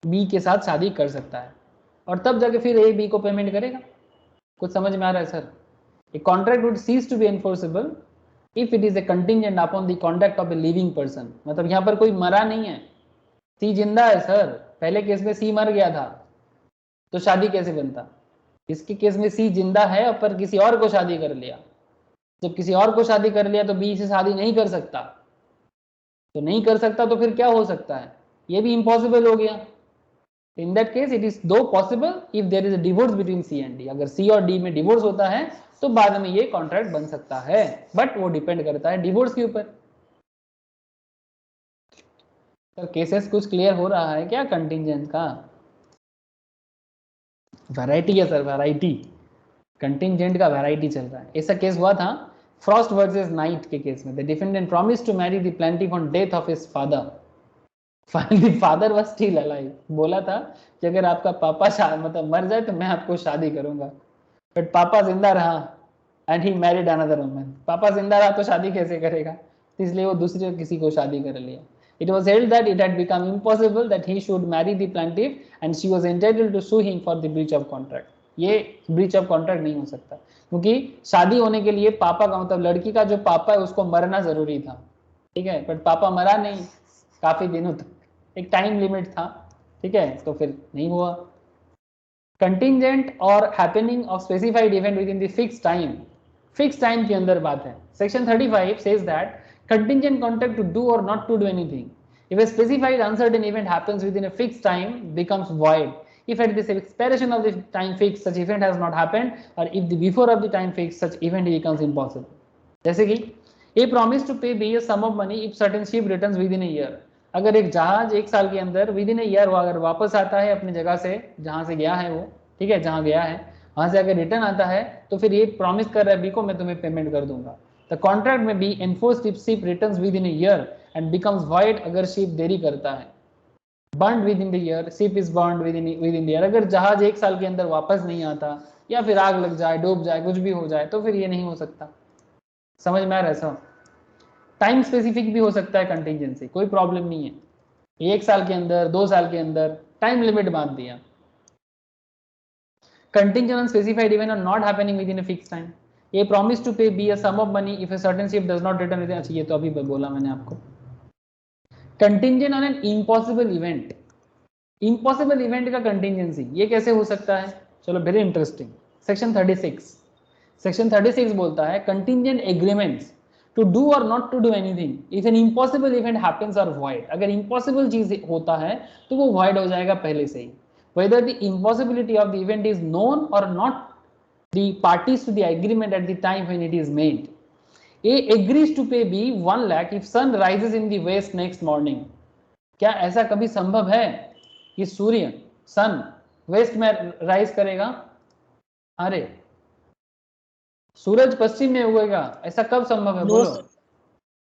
बी के साथ शादी कर सकता है और तब जाके फिर ए बी को पेमेंट करेगा. कुछ समझ में आ रहा है sir? A contract would cease to be enforceable if it is a contingent upon the conduct of a living person. मतलब यहाँ पर कोई मरा नहीं है, सी जिंदा है सर. पहले केस में सी मर गया था तो शादी कैसे बनता? इसके केस में सी जिंदा है पर किसी और को शादी कर लिया. जब किसी और को शादी कर लिया तो बी से शादी नहीं कर सकता. तो नहीं कर सकता तो फिर क्या हो सकता है? ये भी इम्पॉसिबल हो गया. In that case it is though possible if there is a divorce between C and D. अगर सी और डी में डिवोर्स होता है तो बाद में ये कॉन्ट्रैक्ट बन सकता है, बट वो डिपेंड करता है डिवोर्स के ऊपर. सर केसेस कुछ क्लियर हो रहा है क्या? कंटिंजेंट का वैरायटी है सर, वैरायटी. कंटिंजेंट का वैरायटी चल रहा है. ऐसा केस हुआ था फ्रॉस्ट वर्सेस नाइट के केस में. The defendant promised to marry the plaintiff on death of his father. The father was still alive. बोला था कि अगर आपका पापा मतलब मर जाए तो मैं आपको शादी करूंगा, बट पापा जिंदा रहा and he married another woman. पापा जिंदा रहा तो शादी कैसे करेगा? इसलिए वो दूसरे किसी को शादी कर लिया. It was held that it had become impossible that he should marry the plaintiff and she was entitled to sue him for the breach of contract. ये ब्रीच ऑफ कॉन्ट्रैक्ट नहीं हो सकता क्योंकि शादी होने के लिए पापा का मतलब लड़की का जो पापा है उसको मरना जरूरी था. ठीक है, बट पापा मरा नहीं काफी दिनों तक, एक टाइम लिमिट था. ठीक है, तो फिर नहीं हुआ. कंटिंजेंट और happening of specified event with in the fix time. Fix time के अंदर बात है. Section 35 says that contingent contract to do or not to do anything if a specified uncertain event happens within a fixed time becomes void if at the expiration of the time fixed such event has not happened or if the before of the time fixed such event becomes impossible. जैसे कि A promised to pay B a sum of money if certain ship returns within a year. अगर एक जहाज एक साल के अंदर within a year वो अगर वापस आता है अपनी जगह से जहां से गया है वो, ठीक है, जहां गया है वहां से अगर रिटर्न आता है तो फिर ये प्रॉमिस कर रहा है बी को मैं तुम्हें पेमेंट कर दूंगा. The contract may be enforced if ship returns within a year and becomes void अगर ship देरी करता है. Burned within the year, ship is burned within the year. अगर जहाज एक साल के अंदर वापस नहीं आता या फिर आग लग जाए, डूब जाए, कुछ भी हो जाए तो फिर ये नहीं हो सकता. समझ में आ रहा है सब? टाइम स्पेसिफिक भी हो सकता है कंटिंजेंसी, कोई प्रॉब्लम नहीं है. एक साल के अंदर, 2 साल के अंदर टाइम लिमिट बांध दिया. Contingent on specified event are not happening within a fixed time. A promise to pay B a sum of money if a certain ship does not return within. अच्छा ये तो अभी बोला मैंने आपको. Contingent on an impossible event. Impossible event का contingency ये कैसे हो सकता है? चलो very interesting. Section 36. Section 36 बोलता है contingent agreements to do or not to do anything if an impossible event happens or void. अगर impossible चीज होता है तो वो void हो जाएगा पहले से ही. Whether the impossibility of the event is known or not the parties to the agreement at the time when it is made. A agrees to pay B 1 lakh if sun rises in the west next morning. क्या ऐसा कभी संभव है कि सूर्य सन waste में rise करेगा? अरे सूरज पश्चिम में उगेगा, ऐसा कब संभव है? बोलो.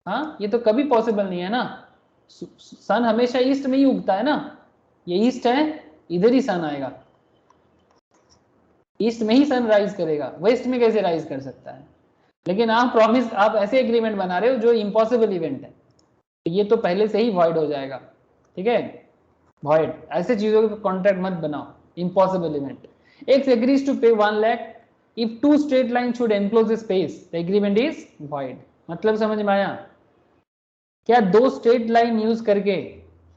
हाँ, ये तो कभी पॉसिबल नहीं है ना. सन हमेशा ईस्ट में ही उगता है ना, ये ईस्ट है, इधर ही सन आएगा, ईस्ट में ही सन राइज करेगा, वेस्ट में कैसे राइज कर सकता है? लेकिन आप प्रॉमिस, आप ऐसे एग्रीमेंट बना रहे हो जो इम्पॉसिबल इवेंट है, तो ये तो पहले से ही वॉइड हो जाएगा, ठीक है, वॉइड। ऐसे चीजों के कॉन्ट्रैक्ट मत बनाओ, impossible event. X agrees to pay 1 lakh if two straight lines should enclose the space, the agreement is void। मतलब समझ में आया? क्या दो स्ट्रेट लाइन यूज करके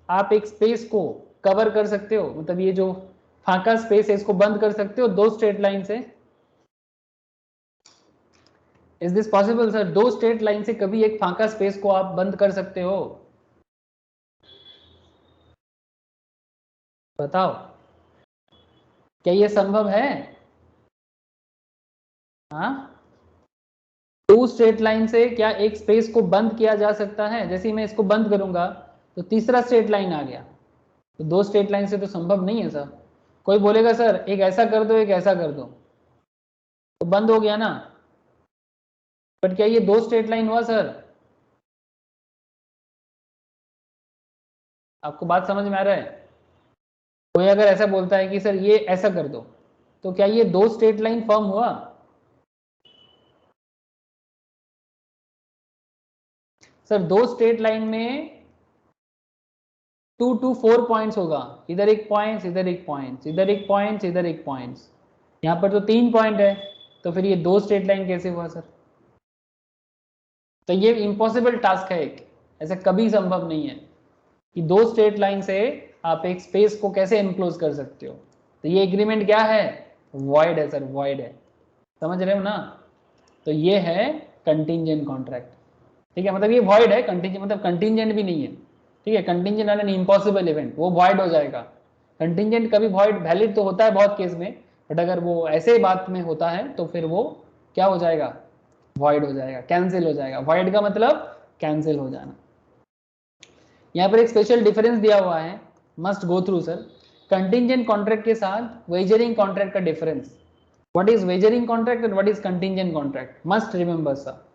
आप एक स्पेस को कवर कर सकते हो, मतलब ये जो फाका स्पेस है इसको बंद कर सकते हो दो स्ट्रेट लाइन से? Is this possible sir? दो स्ट्रेट लाइन से कभी एक फाका स्पेस को आप बंद कर सकते हो? बताओ, क्या ये संभव है? हाँ, टू स्ट्रेट लाइन से क्या एक स्पेस को बंद किया जा सकता है? जैसे ही मैं इसको बंद करूंगा तो तीसरा स्ट्रेट लाइन आ गया, तो दो स्ट्रेट लाइन से तो संभव नहीं है सर। कोई बोलेगा सर एक ऐसा कर दो एक ऐसा कर दो, तो बंद हो गया ना, बट क्या ये दो स्ट्रेट लाइन हुआ सर? आपको बात समझ में आ रहा है? कोई अगर ऐसा बोलता है कि सर ये ऐसा कर दो, तो क्या ये दो स्ट्रेट लाइन फॉर्म हुआ? सर दो स्ट्रेट लाइन में 2 to 4 पॉइंट्स होगा, इधर एक पॉइंट, इधर एक पॉइंट, इधर एक पॉइंट, इधर एक पॉइंट, यहां पर तो 3 पॉइंट है, तो फिर ये दो स्ट्रेट लाइन कैसे हुआ सर? तो ये इम्पॉसिबल टास्क है एक, ऐसा कभी संभव नहीं है कि दो स्ट्रेट लाइन से आप एक स्पेस को कैसे एनक्लोज कर सकते हो। तो ये एग्रीमेंट क्या है? वॉइड है सर, वॉइड है, समझ रहे हो ना? तो ये है कंटिंजेंट कॉन्ट्रैक्ट, ठीक है, मतलब ये वॉइड है, कंटिंजेंट मतलब कंटिंजेंट भी नहीं है, ठीक है, contingent on an impossible event, वो वॉइड हो जाएगा। कंटिंजेंट कभी वॉइड वैलिड तो होता है बहुत केस में, बट अगर वो ऐसे बात में होता है तो फिर वो क्या हो जाएगा? वॉइड हो जाएगा, कैंसिल हो जाएगा। वॉइड का मतलब कैंसिल हो जाना। यहाँ पर एक स्पेशल डिफरेंस दिया हुआ है, must go through sir. Contingent contract के साथ वेजरिंग कॉन्ट्रैक्ट का difference, what is wagering contract and what is contingent contract, must remember sir.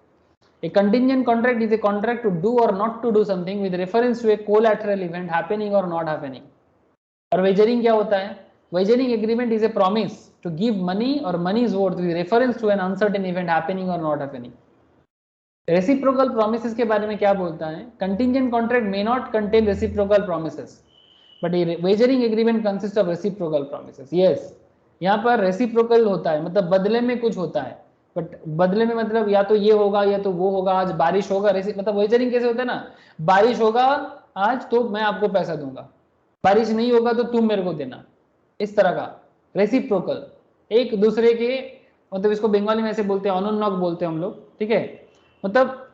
A contingent contract is a contract to do or not to do something with reference to a collateral event happening or not happening। और wagering क्या होता है? Wagering agreement is a promise to give money or money's worth with reference to an uncertain event happening or not happening। Reciprocal promises के बारे में क्या बोलता है? Contingent contract may not contain reciprocal promises, but a wagering agreement consists of reciprocal promises। Yes, यहाँ पर reciprocal होता है, मतलब बदले में कुछ होता है, बट बदले में मतलब या तो ये होगा या तो वो होगा। आज बारिश होगा, मतलब वेजरिंग कैसे होता है ना, बारिश होगा आज तो मैं आपको पैसा दूंगा, बारिश नहीं होगा तो तुम मेरे को देना, इस तरह का रेसिप्रोकल, एक दूसरे के, मतलब इसको बंगाली में ऐसे बोलते हैं, अनुन्नक बोलते हैं हम लोग, ठीक है, मतलब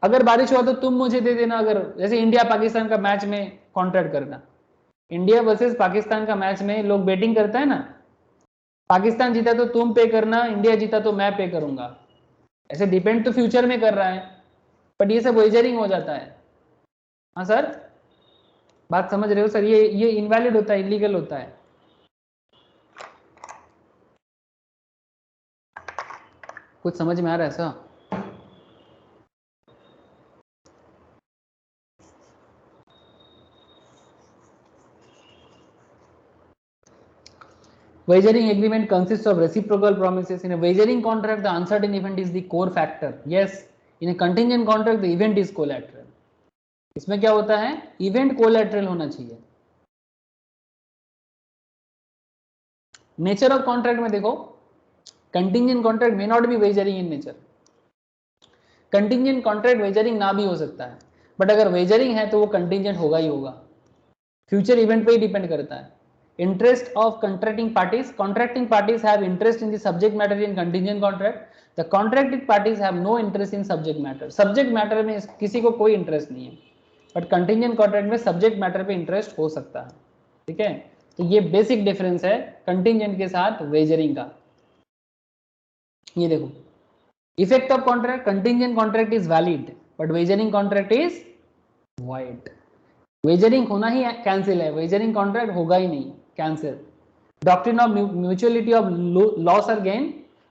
अगर बारिश हुआ तो तुम मुझे दे देना। अगर जैसे इंडिया पाकिस्तान का मैच में कॉन्ट्रैक्ट करना, इंडिया वर्सेस पाकिस्तान का मैच में लोग बेटिंग करता है ना, पाकिस्तान जीता तो तुम पे करना, इंडिया जीता तो मैं पे करूंगा, ऐसे डिपेंड तो फ्यूचर में कर रहा है, बट ये सब वेजरिंग हो जाता है। हाँ सर, बात समझ रहे हो सर? ये इनवैलिड होता है, इलीगल होता है। कुछ समझ में आ रहा है sir? Wagering agreement consists of reciprocal promises. In a wagering contract, the uncertain event is the core factor. Yes, in a contingent contract, the event is collateral. इसमें क्या होता है? इवेंट कोलैटरल होना चाहिए। नेचर ऑफ कॉन्ट्रैक्ट में देखो, contingent contract may not be wagering in nature, contingent contract wagering ना भी हो सकता है, बट अगर वेजरिंग है तो वो कंटिंजेंट होगा ही होगा, फ्यूचर इवेंट पे ही डिपेंड करता है। Interest of contracting parties have interest in the subject matter in contingent contract, the contracting parties have no interest in subject matter में किसी को कोई इंटरेस्ट नहीं है, बट कंटिंजेंट कॉन्ट्रैक्ट में सब्जेक्ट मैटर पे इंटरेस्ट हो सकता है, ठीक है। तो ये बेसिक डिफरेंस है कंटिंजेंट के साथ वेजरिंग का। ये देखो, effect of contract, contingent contract is valid but wagering contract is void. Wagering होना ही कैंसिल है, वेजरिंग कॉन्ट्रैक्ट होगा ही नहीं, cancel. Doctrine of mutuality of loss और gain,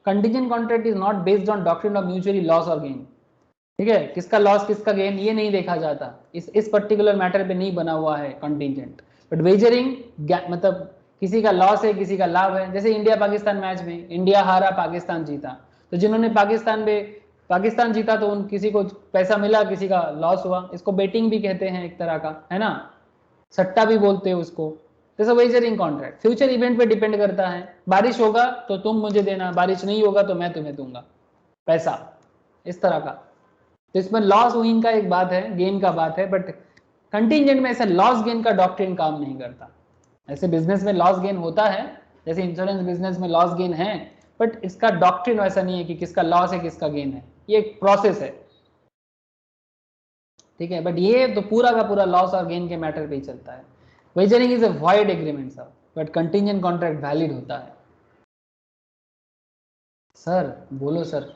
contingent contract is not based on doctrine of mutually loss और gain. ठीक है, किसका लॉस किसका गेन ये नहीं देखा जाता, इस पर्टिकुलर मैटर पे नहीं बना हुआ है कंटिजेंट। बट वेजरिंग मतलब किसी का लॉस है किसी का लाभ है। जैसे इंडिया पाकिस्तान मैच में इंडिया हारा पाकिस्तान जीता, तो जिन्होंने पाकिस्तान जीता तो उन किसी को पैसा मिला किसी का लॉस हुआ। इसको बेटिंग भी कहते हैं एक तरह का, है ना, सट्टा भी बोलते हैं उसको। जैसे वेजरिंग कॉन्ट्रैक्ट फ्यूचर इवेंट पे डिपेंड करता है, बारिश होगा तो तुम मुझे देना, बारिश नहीं होगा तो मैं तुम्हें दूंगा पैसा, इस तरह का। तो इसमें लॉस विन का एक बात है, गेन का बात है, बट कंटिजेंट में ऐसा लॉस गेन का डॉक्ट्रिन काम नहीं करता। ऐसे बिजनेस में लॉस गेन होता है, जैसे इंश्योरेंस बिजनेस में लॉस गेन है, बट इसका डॉक्ट्रिन वैसा नहीं है कि किसका लॉस है किसका गेन है, ये एक प्रोसेस है, ठीक है। बट ये तो पूरा का पूरा लॉस और गेन के मैटर पे ही चलता है। Wagering is a void agreement sir, but contingent contract valid होता है। सर बोलो सर,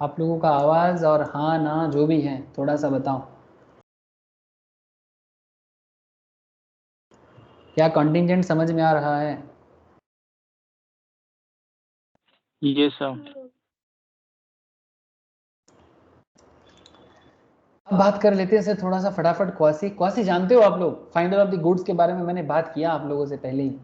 आप लोगों का आवाज और हाँ ना जो भी है थोड़ा सा बताओ। क्या कंटिजेंट समझ में आ रहा है? ये सर। अब बात कर लेते हैं सर थोड़ा सा फटाफट। क्वासी जानते हो आप लोग? फाइंडर ऑफ द गुड्स के बारे में मैंने बात किया आप लोगों से पहले ही।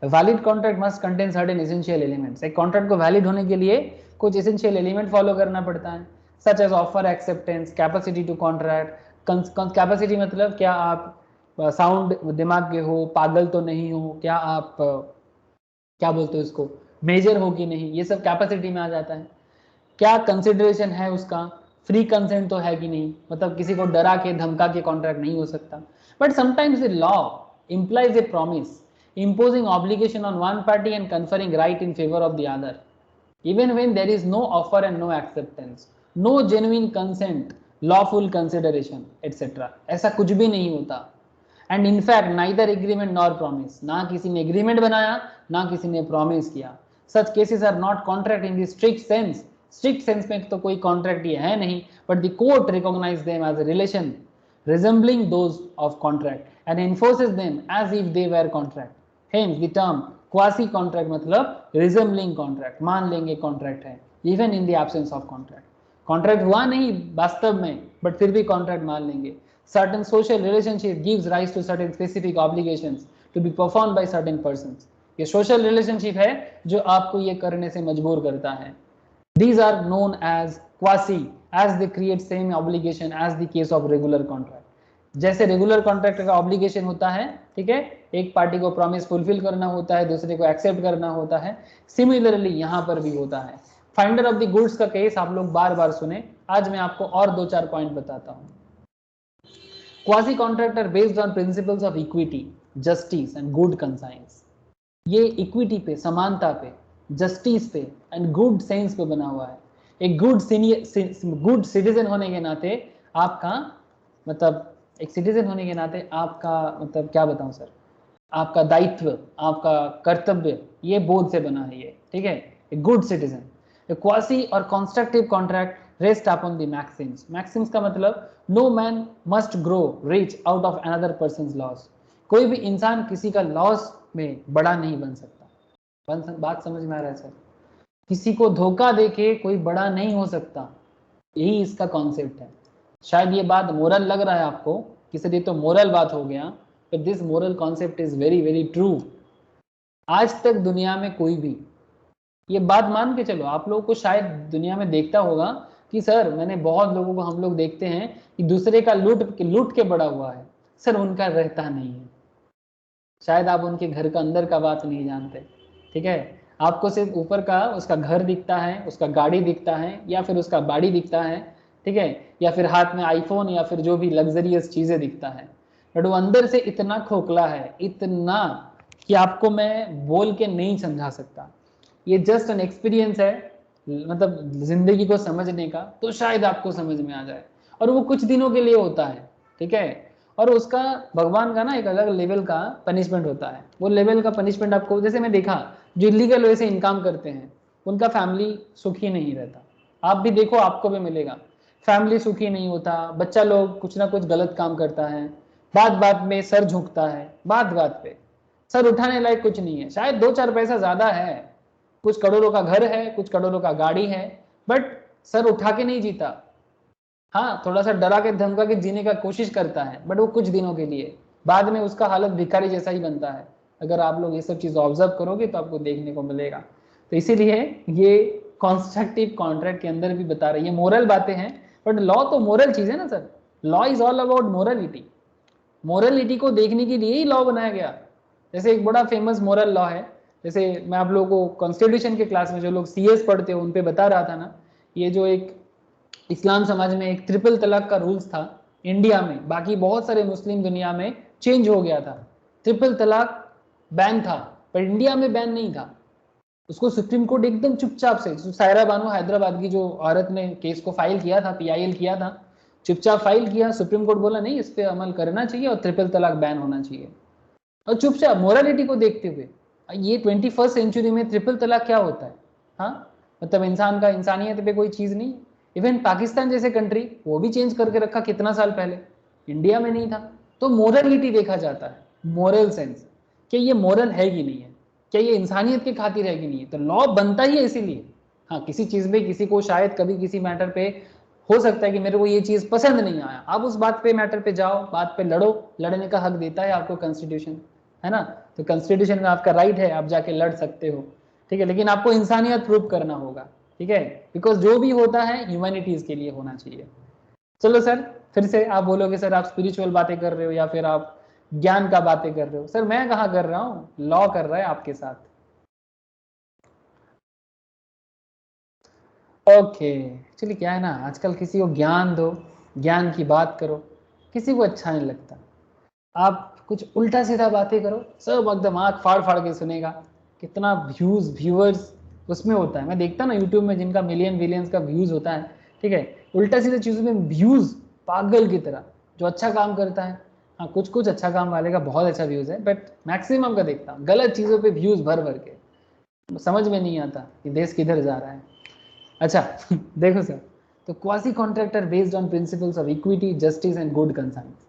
Valid contract must contain certain essential elements. एक कॉन्ट्रैक्ट को वैलिड होने के लिए कुछ एसेंशियल एलिमेंट फॉलो करना पड़ता है, such as offer acceptance, capacity to contract. Capacity मतलब क्या आप साउंड दिमाग के हो, पागल तो नहीं हो, क्या आप क्या बोलते हो इसको, मेजर हो कि नहीं, ये सब कैपेसिटी में आ जाता है। क्या कंसिडरेशन है उसका, फ्री कंसेंट तो है कि नहीं, मतलब किसी को डरा के धमका के कॉन्ट्रैक्ट नहीं हो सकता। But sometimes the law implies a promise imposing obligation on one party and conferring right in favor of the other, even when there is no offer and no acceptance, no genuine consent, lawful consideration, etc. ऐसा कुछ भी नहीं होता। And in fact neither agreement nor promise, ना किसी ने agreement बनाया ना किसी ने प्रॉमिस किया। Such cases are not contract in the strict sense. Strict sense में तो कोई कॉन्ट्रैक्ट ये है नहीं, but the court recognize them as a relation resembling those of contract and enforces them as if they were contract. Hence the term quasi contract मतलब resembling contract, मान लेंगे contract है even in the absence of contract. Contract हुआ नहीं वास्तव में, but फिर भी contract मान लेंगे। Certain social relationship gives rise to certain specific obligations to be performed by certain persons. ये social relationship है जो आपको ये करने से मजबूर करता है। These are known as quasi, as they create same obligation as the case of regular contract. जैसे रेगुलर कॉन्ट्रैक्ट का ऑब्लिगेशन होता है, ठीक है, एक पार्टी को प्रॉमिस फुलफिल करना होता है, दूसरे को एक्सेप्ट करना होता है, सिमिलरली यहां पर भी होता है। फाइंडर ऑफ द गुड्स का केस आप लोग बार बार सुने, आज मैं आपको और दो चार पॉइंट बताता हूं। Quasi contract are based on principles of equity, justice and good conscience. ये इक्विटी पे, समानता पे, जस्टिस पे एंड गुड सेंस पे बना हुआ है। एक गुड सिटीजन होने के नाते आपका मतलब एक सिटीजन होने के नाते आपका मतलब क्या बताऊं सर, आपका दायित्व, आपका कर्तव्य, ये बोध से बना है ये, ठीक है। A good citizen. A quasi or constructive contract rest upon the maxims. Maxims का मतलब no man must grow rich out of another person's loss. कोई भी इंसान किसी का लॉस में बड़ा नहीं बन सकता। बात समझ में आ रहा है सर? किसी को धोखा देके कोई बड़ा नहीं हो सकता, यही इसका कॉन्सेप्ट है। शायद ये बात मोरल लग रहा है आपको कि सर ये तो मोरल बात हो गया, but this moral concept is very very true. आज तक दुनिया में कोई भी ये बात मान के चलो, आप लोगों को शायद दुनिया में देखता होगा कि सर मैंने बहुत लोगों को, हम लोग देखते हैं कि दूसरे का लूट के बड़ा हुआ है, सर उनका रहता नहीं है। शायद आप उनके घर का अंदर का बात नहीं जानते, ठीक है। आपको सिर्फ ऊपर का उसका घर दिखता है, उसका गाड़ी दिखता है, या फिर उसका बाड़ी दिखता है, ठीक है, या फिर हाथ में आईफोन या फिर जो भी लग्जरियस चीजें दिखता है, बट वो अंदर से इतना खोखला है, इतना कि आपको मैं बोल के नहीं समझा सकता। ये जस्ट एन एक्सपीरियंस है, मतलब जिंदगी को समझने का, तो शायद आपको समझ में आ जाए। और वो कुछ दिनों के लिए होता है, ठीक है। और उसका भगवान का ना एक अलग लेवल का पनिशमेंट होता है। वो लेवल का पनिशमेंट आपको, जैसे मैं देखा जो इलीगल वे से इनकम करते हैं उनका फैमिली सुखी नहीं रहता। आप भी देखो आपको भी मिलेगा, फैमिली सुखी नहीं होता, बच्चा लोग कुछ ना कुछ गलत काम करता है, बात बात में सर झुकता है, बात बात पे सर उठाने लायक कुछ नहीं है। शायद दो चार पैसा ज्यादा है, कुछ करोड़ों का घर है, कुछ करोड़ों का गाड़ी है, बट सर उठा के नहीं जीता। हाँ, थोड़ा सा डरा के धमका के जीने का कोशिश करता है, बट वो कुछ दिनों के लिए, बाद में उसका हालत भिखारी जैसा ही बनता है। अगर आप लोग ये सब चीज ऑब्जर्व करोगे तो आपको देखने को मिलेगा। तो इसीलिए ये कॉन्स्ट्रक्टिव कॉन्ट्रैक्ट के अंदर भी बता रही है, मोरल बातें हैं, बट लॉ तो मोरल चीज है ना sir. Law is all about morality. Morality को देखने के लिए ही लॉ बनाया गया। जैसे एक बड़ा फेमस मोरल लॉ है, जैसे मैं आप लोगों को कॉन्स्टिट्यूशन के क्लास में जो लोग सीएस पढ़ते हो उन पे बता रहा था ना, ये जो एक इस्लाम समाज में एक ट्रिपल तलाक का रूल्स था इंडिया में, बाकी बहुत सारे मुस्लिम दुनिया में चेंज हो गया था। ट्रिपल तलाक बैन था, पर इंडिया में बैन नहीं था। उसको सुप्रीम कोर्ट एकदम चुपचाप से, सायरा बानो हैदराबाद की जो औरत ने केस को फाइल किया था, पीआईएल किया था, चुपचाप फाइल किया, सुप्रीम कोर्ट बोला नहीं इस पे अमल करना चाहिए और ट्रिपल तलाक बैन होना चाहिए। और चुपचाप मोरालिटी को देखते हुए, ये 21st सेंचुरी में ट्रिपल तलाक क्या होता है? हाँ, मतलब इंसान का इंसानियत पे कोई चीज नहीं। इवन पाकिस्तान जैसे कंट्री, वो भी चेंज करके रखा कितना साल पहले, इंडिया में नहीं था। तो मोरलिटी देखा जाता है, मोरल सेंस, कि ये मोरल है कि नहीं है, क्या ये इंसानियत की खातिर है कि नहीं है। तो लॉ बनता ही है इसीलिए। हाँ, किसी चीज में किसी को शायद कभी किसी मैटर पे हो सकता है कि मेरे को ये चीज पसंद नहीं आया, आप उस बात पे मैटर पे जाओ, बात पे लड़ो, लड़ने का हक देता है आपको कॉन्स्टिट्यूशन, है ना। तो कॉन्स्टिट्यूशन में आपका राइट है, आप जाके लड़ सकते हो, ठीक है, लेकिन आपको इंसानियत प्रूव करना होगा, ठीक है, बिकॉज जो भी होता है ह्यूमैनिटीज के लिए होना चाहिए। चलो सर, फिर से आप बोलोगे सर आप स्पिरिचुअल बातें कर रहे हो या फिर आप ज्ञान का बातें कर रहे हो। सर मैं कहाँ कर रहा हूँ, लॉ कर रहा है आपके साथ। ओके, चलिए, क्या है ना, आजकल किसी को ज्ञान दो, ज्ञान की बात करो, किसी को अच्छा नहीं लगता। आप कुछ उल्टा सीधा बातें करो, सब एकदम आंख फाड़ फाड़ के सुनेगा। कितना व्यूअर्स उसमें होता है, मैं देखता ना यूट्यूब में जिनका मिलियन बिलियंस का व्यूज होता है, ठीक है, उल्टा सीधा चीज़ों में व्यूज पागल की तरह। जो अच्छा काम करता है, हाँ कुछ कुछ अच्छा काम वाले का बहुत अच्छा व्यूज है, बट मैक्सिमम का देखता हूँ गलत चीज़ों पे व्यूज भर भर के, समझ में नहीं आता कि देश किधर जा रहा है। अच्छा देखो सर, तो quasi contractor based on principles of equity, justice and good conscience,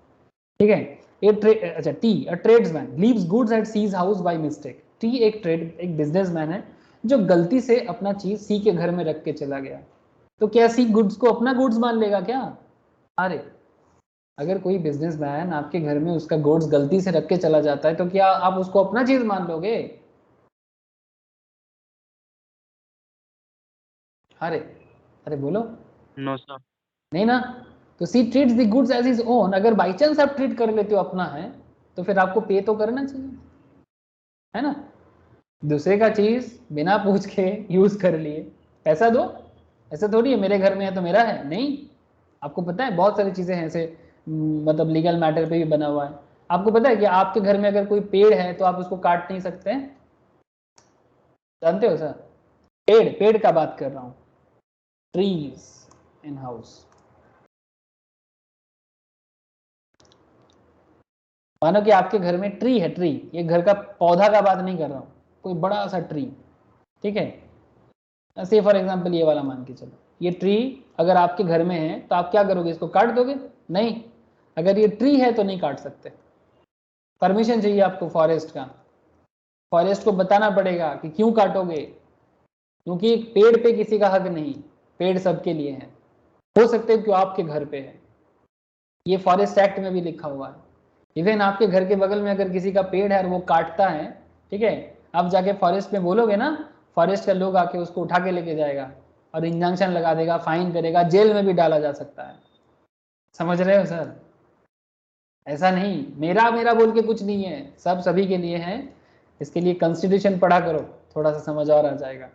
ठीक है। अच्छा, T a tradesman leaves goods at C's house by mistake. T एक बिजनेसमैन है जो गलती से अपना चीज सी के घर में रख के चला गया। तो क्या सी गुड्स को अपना गुड्स मान लेगा क्या? अरे, अगर कोई बिजनेसमैन आपके घर में उसका गुड्स गलती से रख के चला जाता है तो क्या आप उसको अपना चीज मान लोगे? अरे, अरे बोलो। No sir. नहीं ना। तो she treats the goods as his own. अगर बाई चांस आप ट्रीट कर लेते हो अपना है, तो फिर आपको पे तो करना चाहिए, है ना। दूसरे का चीज बिना पूछ के यूज कर लिए, पैसा दो। ऐसा थोड़ी है मेरे घर में है तो मेरा है, नहीं। आपको पता है बहुत सारी चीजें हैं ऐसे, मतलब लीगल मैटर पे भी बना हुआ है। आपको पता है कि आपके घर में अगर कोई पेड़ है तो आप उसको काट नहीं सकते हैं, जानते हो सर? पेड़ पेड़ का बात कर रहा हूं, ट्रीज इन हाउस। मानो कि आपके घर में ट्री है, ट्री, ये घर का पौधा का बात नहीं कर रहा हूं, कोई बड़ा सा ट्री, ठीक है। से फॉर एग्जाम्पल ये वाला मान के चलो, ये ट्री अगर आपके घर में है तो आप क्या करोगे, इसको काट दोगे? नहीं। अगर ये ट्री है तो नहीं काट सकते, परमिशन चाहिए आपको फॉरेस्ट का। फॉरेस्ट को बताना पड़ेगा कि क्यों काटोगे, क्योंकि पेड़ पे किसी का हक नहीं, पेड़ सबके लिए है। हो सकते हो क्यों आपके घर पे है, ये फॉरेस्ट एक्ट में भी लिखा हुआ है। इवन आपके घर के बगल में अगर किसी का पेड़ है और वो काटता है, ठीक है, आप जाके फॉरेस्ट में बोलोगे ना, फॉरेस्ट का लोग आके उसको उठा के लेके जाएगा और इंजंक्शन लगा देगा, फाइन करेगा, जेल में भी डाला जा सकता है। समझ रहे हो सर? ऐसा नहीं, मेरा मेरा बोल के कुछ नहीं है, सब सभी के लिए है। इसके लिए कॉन्स्टिट्यूशन पढ़ा करो, थोड़ा सा समझ और आ जाएगा।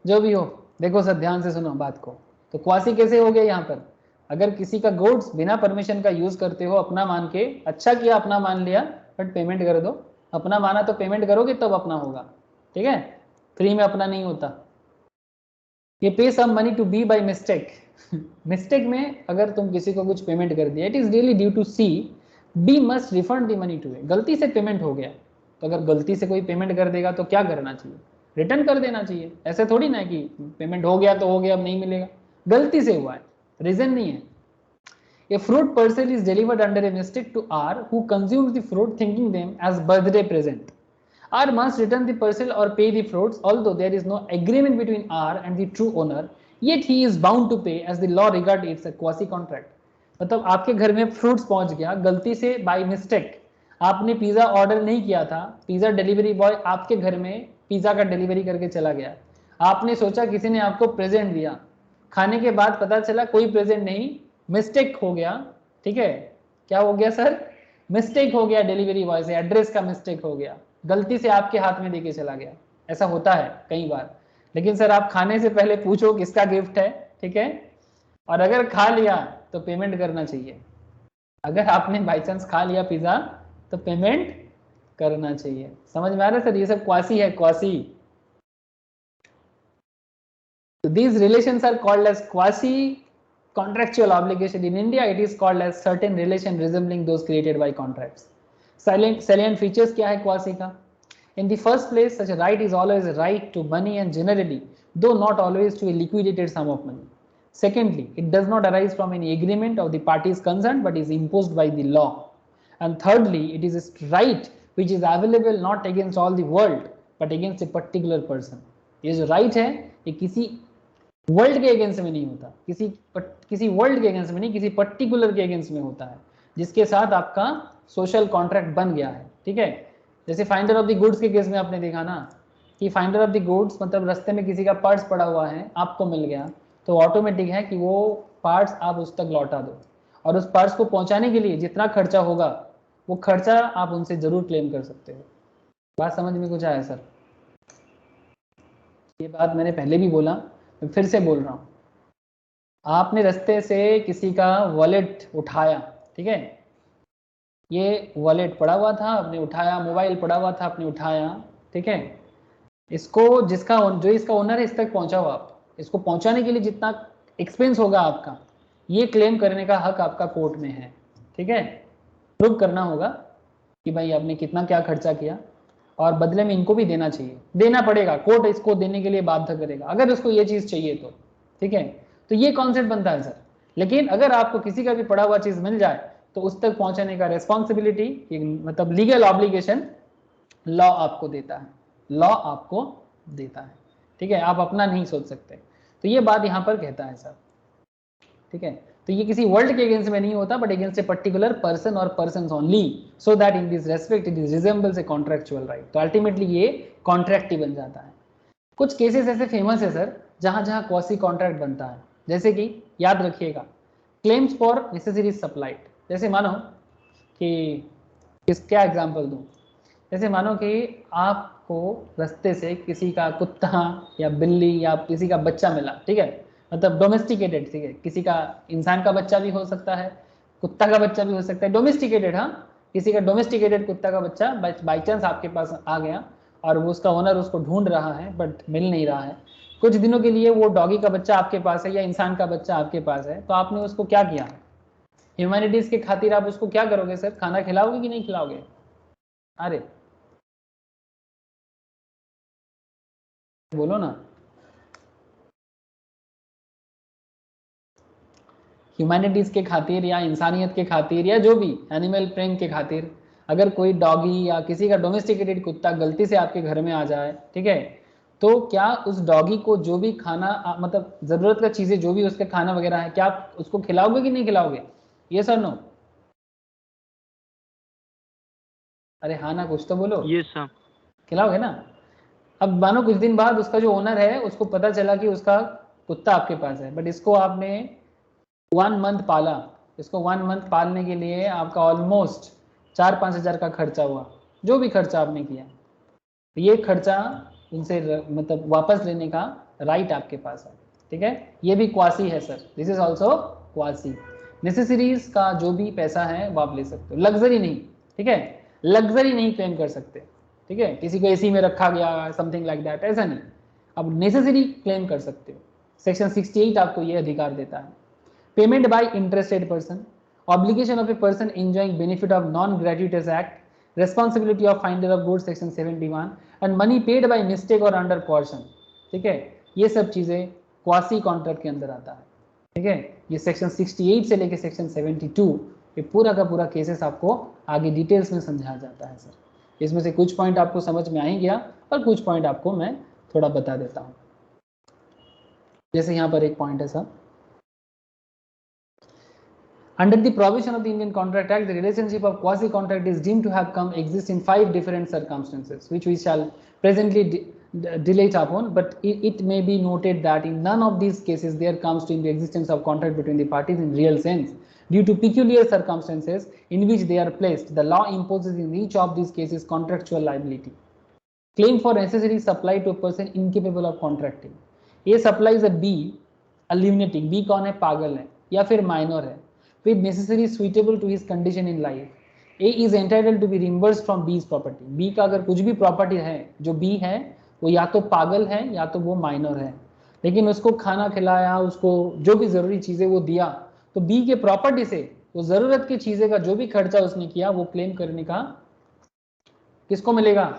जो भी हो, देखो सर ध्यान से सुनो बात को। तो क्वासी कैसे हो गया यहाँ पर? अगर किसी का गुड्स बिना परमिशन का यूज करते हो, अपना मान के, अच्छा किया अपना मान लिया, बट पेमेंट कर दो। अपना माना तो पेमेंट करोगे तब अपना होगा, ठीक है, फ्री में अपना नहीं होता। ये pay some money to B by mistake. Mistake में अगर तुम किसी को कुछ पेमेंट कर दिया, it is really due to C, B must refund the money to A. गलती से पेमेंट हो गया, तो अगर गलती से कोई पेमेंट कर देगा तो क्या करना चाहिए? रिटर्न कर देना चाहिए। ऐसे थोड़ी ना कि पेमेंट हो गया तो हो गया, अब नहीं मिलेगा, गलती से हुआ है, रीजन नहीं है। A fruit parcel is delivered under a mistake to R, who consumes the fruit thinking them as birthday present. R must return the parcel or pay the fruits, although there is no agreement between R and the true owner. yet he is bound to pay as the law regard it's a quasi contract। मतलब आपके घर में fruits पहुंच गया गलती से, by mistake आपने pizza order नहीं किया था, पिज्जा डिलीवरी बॉय आपके घर में पिज्जा का डिलीवरी करके चला गया, आपने सोचा किसी ने आपको प्रेजेंट दिया, खाने के बाद पता चला कोई प्रेजेंट नहीं, मिस्टेक हो गया, ठीक है, क्या हो गया सर, मिस्टेक हो गया, डिलीवरी बॉय से एड्रेस का मिस्टेक हो गया, गलती से आपके हाथ में देके चला गया, ऐसा होता है कई बार। लेकिन सर आप खाने से पहले पूछो किसका गिफ्ट है, ठीक है, और अगर खा लिया तो पेमेंट करना चाहिए। अगर आपने बाई चांस खा लिया पिज्जा तो पेमेंट करना चाहिए। समझ में आ रहा है सर, ये सब क्वासी है, quasi. So these relations are called as quasi contractual obligation. In India it is called as certain relation resembling those created by contracts. Salient features क्या है quasi का? In the first place, such a right is always a right to money and generally, though not always to a liquidated sum of money. Secondly, it does not arise from any agreement of the parties concerned but is imposed by the law. And thirdly, it is a right which is available not against all the world but against a particular person. ये जो right है ये किसी world के against में नहीं होता, किसी वर्ल्ड के अगेंस्ट में नहीं, किसी पर्टिकुलर के अगेंस्ट में होता है जिसके साथ आपका सोशल कॉन्ट्रैक्ट बन गया है, ठीक है। जैसे फाइंडर ऑफ द गुड्स के केस में आपने देखा ना कि फाइंडर ऑफ द गुड्स मतलब रास्ते में किसी का पर्स पड़ा हुआ है, आपको मिल गया, तो ऑटोमेटिक है कि वो पार्ट्स आप उस तक लौटा दो, और उस पर्स को पहुंचाने के लिए जितना खर्चा होगा वो खर्चा आप उनसे जरूर क्लेम कर सकते हो। बात समझ में कुछ आया सर? ये बात मैंने पहले भी बोला, मैं फिर से बोल रहा हूँ, आपने रास्ते से किसी का वॉलेट उठाया, ठीक है, ये वॉलेट पड़ा हुआ था आपने उठाया, मोबाइल पड़ा हुआ था आपने उठाया, ठीक है, इसको जो इसका ओनर है इस तक पहुंचा हुआ, आप इसको पहुंचाने के लिए जितना एक्सपेंस होगा आपका, ये क्लेम करने का हक आपका कोर्ट में है, ठीक है। प्रूव करना होगा कि भाई आपने कितना क्या खर्चा किया और बदले में इनको भी देना चाहिए, देना पड़ेगा, कोर्ट इसको देने के लिए बाध्य करेगा अगर उसको ये चीज चाहिए तो, ठीक है। तो ये कॉन्सेप्ट बनता है सर। लेकिन अगर आपको किसी का भी पड़ा हुआ चीज मिल जाए तो उस तक पहुंचाने का रेस्पॉन्सिबिलिटी मतलब लीगल ऑब्लिगेशन लॉ आपको देता है, लॉ आपको देता है, ठीक है, आप अपना नहीं सोच सकते। तो ये बात यहाँ पर कहता है सर, ठीक है। तो ये किसी वर्ल्ड के अगेंस्ट में नहीं होता but against a particular person or persons only, so that in this respect it is resembles a contractual right. तो अल्टीमेटली ये कॉन्ट्रैक्ट ही बन जाता है। कुछ केसेस ऐसे फेमस है सर जहां जहां क्वासी कॉन्ट्रैक्ट बनता है, जैसे कि याद रखिएगा क्लेम्स फॉर नेसेसरीज सप्लाइड। जैसे मानो कि क्या एग्जांपल दूं, जैसे मानो कि आपको रास्ते से किसी का कुत्ता या बिल्ली या किसी का बच्चा मिला, ठीक है, मतलब डोमेस्टिकेटेड, ठीक है, किसी का इंसान का बच्चा भी हो सकता है, कुत्ता का बच्चा भी हो सकता है, डोमेस्टिकेटेड, हाँ, किसी का डोमेस्टिकेटेड कुत्ता का बच्चा बाई चांस आपके पास आ गया और वो उसका ओनर उसको ढूंढ रहा है बट मिल नहीं रहा है, कुछ दिनों के लिए वो डॉगी का बच्चा आपके पास है या इंसान का बच्चा आपके पास है, तो आपने उसको क्या किया, ह्यूमैनिटीज के खातिर आप उसको क्या करोगे सर, खाना खिलाओगे कि नहीं खिलाओगे? अरे बोलो ना। ह्यूमैनिटीज के खातिर या इंसानियत के खातिर या जो भी एनिमल प्रेम के खातिर अगर कोई डॉगी या किसी का डोमेस्टिकेटेड कुत्ता गलती से आपके घर में आ जाए, ठीक है, तो क्या उस डॉगी को जो भी खाना मतलब जरूरत का चीजें जो भी उसके खाना वगैरह है, क्या आप उसको खिलाओगे कि नहीं खिलाओगे? ये सर नो? अरे हाँ ना, कुछ तो बोलो। ये सर। खिलाओगे ना? अब मानो कुछ दिन बाद उसका जो ओनर है उसको पता चला कि उसका कुत्ता आपके पास है, बट इसको आपने 1 मंथ पाला, इसको 1 मंथ पालने के लिए आपका ऑलमोस्ट 4-5 हज़ार का खर्चा हुआ, जो भी खर्चा आपने किया, तो ये खर्चा उनसे मतलब वापस लेने का राइट आपके पास है, ठीक है। ये भी क्वासी है sir, this is also quasi. Necessaries का जो भी पैसा है वो आप ले सकते हो, लग्जरी नहीं, ठीक है, लग्जरी नहीं क्लेम कर सकते, ठीक है, किसी को एसी में रखा गया समथिंग लाइक दैट, ऐसा नहीं, अब नेसेसरी क्लेम कर सकते हो। सेक्शन 68 आपको ये अधिकार देता है। Payment by interested person, obligation of a person enjoying benefit of non-gratuitous act, responsibility of finder of goods section 71 and money paid by mistake or under coercion, ठीक है, ये सब चीजें क्वासी कॉन्ट्रैक्ट के अंदर आता है, ठीक है। ये सेक्शन 68 से लेके सेक्शन 72 ये पूरा का पूरा केसेस आपको आगे डिटेल्स में समझाया जाता है सर। इसमें से कुछ पॉइंट आपको समझ में आ ही गया और कुछ पॉइंट आपको मैं थोड़ा बता देता हूँ। जैसे यहाँ पर एक पॉइंट है sir, under the provision of the Indian Contract Act, the relationship of quasi contract is deemed to have come exist in 5 different circumstances, which we shall presently dilate upon, but it may be noted that in none of these cases there comes to the existence of contract between the parties in real sense. Due to peculiar circumstances in which they are placed, the law imposes in each of these cases contractual liability. Claim for necessary supply to a person incapable of contracting. A supplies a B, a lunatic. B कौन है? पागल है या फिर minor है, with necessary suitable to his condition in life. A is entitled to be reimbursed from B's property. B का अगर कुछ भी प्रॉपर्टी है जो B है वो या तो पागल है या तो वो माइनर है, लेकिन उसको खाना खिलाया, उसको जो भी जरूरी चीजें वो दिया, तो B के प्रॉपर्टी से वो जरूरत की चीजें का जो भी खर्चा उसने किया वो क्लेम करने का किसको मिलेगा?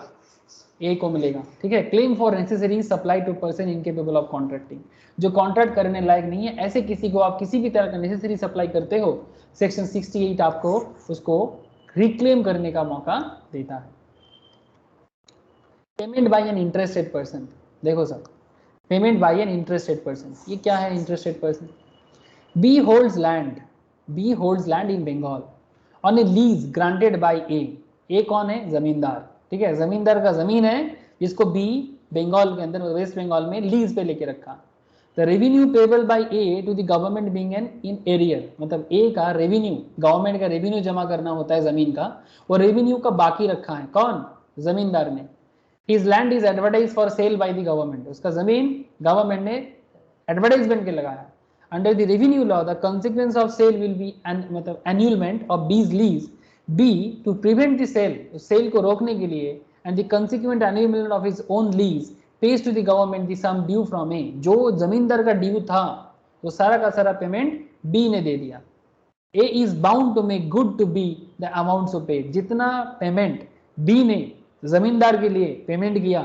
ए को मिलेगा। ठीक है, claim for necessary supply to person incapable of contracting, जो कॉन्ट्रैक्ट करने लायक नहीं है, ऐसे किसी को आप किसी भी तरह का नेसेसरी सप्लाई करते हो, सेक्शन 68 आपको उसको रिक्लेम करने का मौका देता है। Payment by an interested person, देखो sir, payment by an interested person, ये क्या है interested person? B holds land in Bengal on a lease granted by A कौन है? जमींदार। ठीक है, जमींदार का जमीन है जिसको बी बंगाल के अंदर वेस्ट बंगाल में लीज पे लेके रखा। The revenue payable by A to the government being an in arrear, मतलब ए का रेवेन्यू, गवर्नमेंट का रेवेन्यू जमा करना होता है जमीन का, और रेवेन्यू का बाकी रखा है कौन? जमींदार ने। His land is advertise for sale by the government, उसका जमीन गवर्नमेंट ने एडवर्टाइजमेंट के लगाया। Under the revenue law the consequence of sale will be मतलब annulment of B's lease. B to prevent the sale को रोकने के लिए, and the consequent annulment of his own lease pays to the government the sum due from A, जो जमींदार का due था वो सारा का सारा पेमेंट B ने दे दिया। A is bound to make good to B the amounts of paid, जितना पेमेंट B ने जमींदार के लिए पेमेंट किया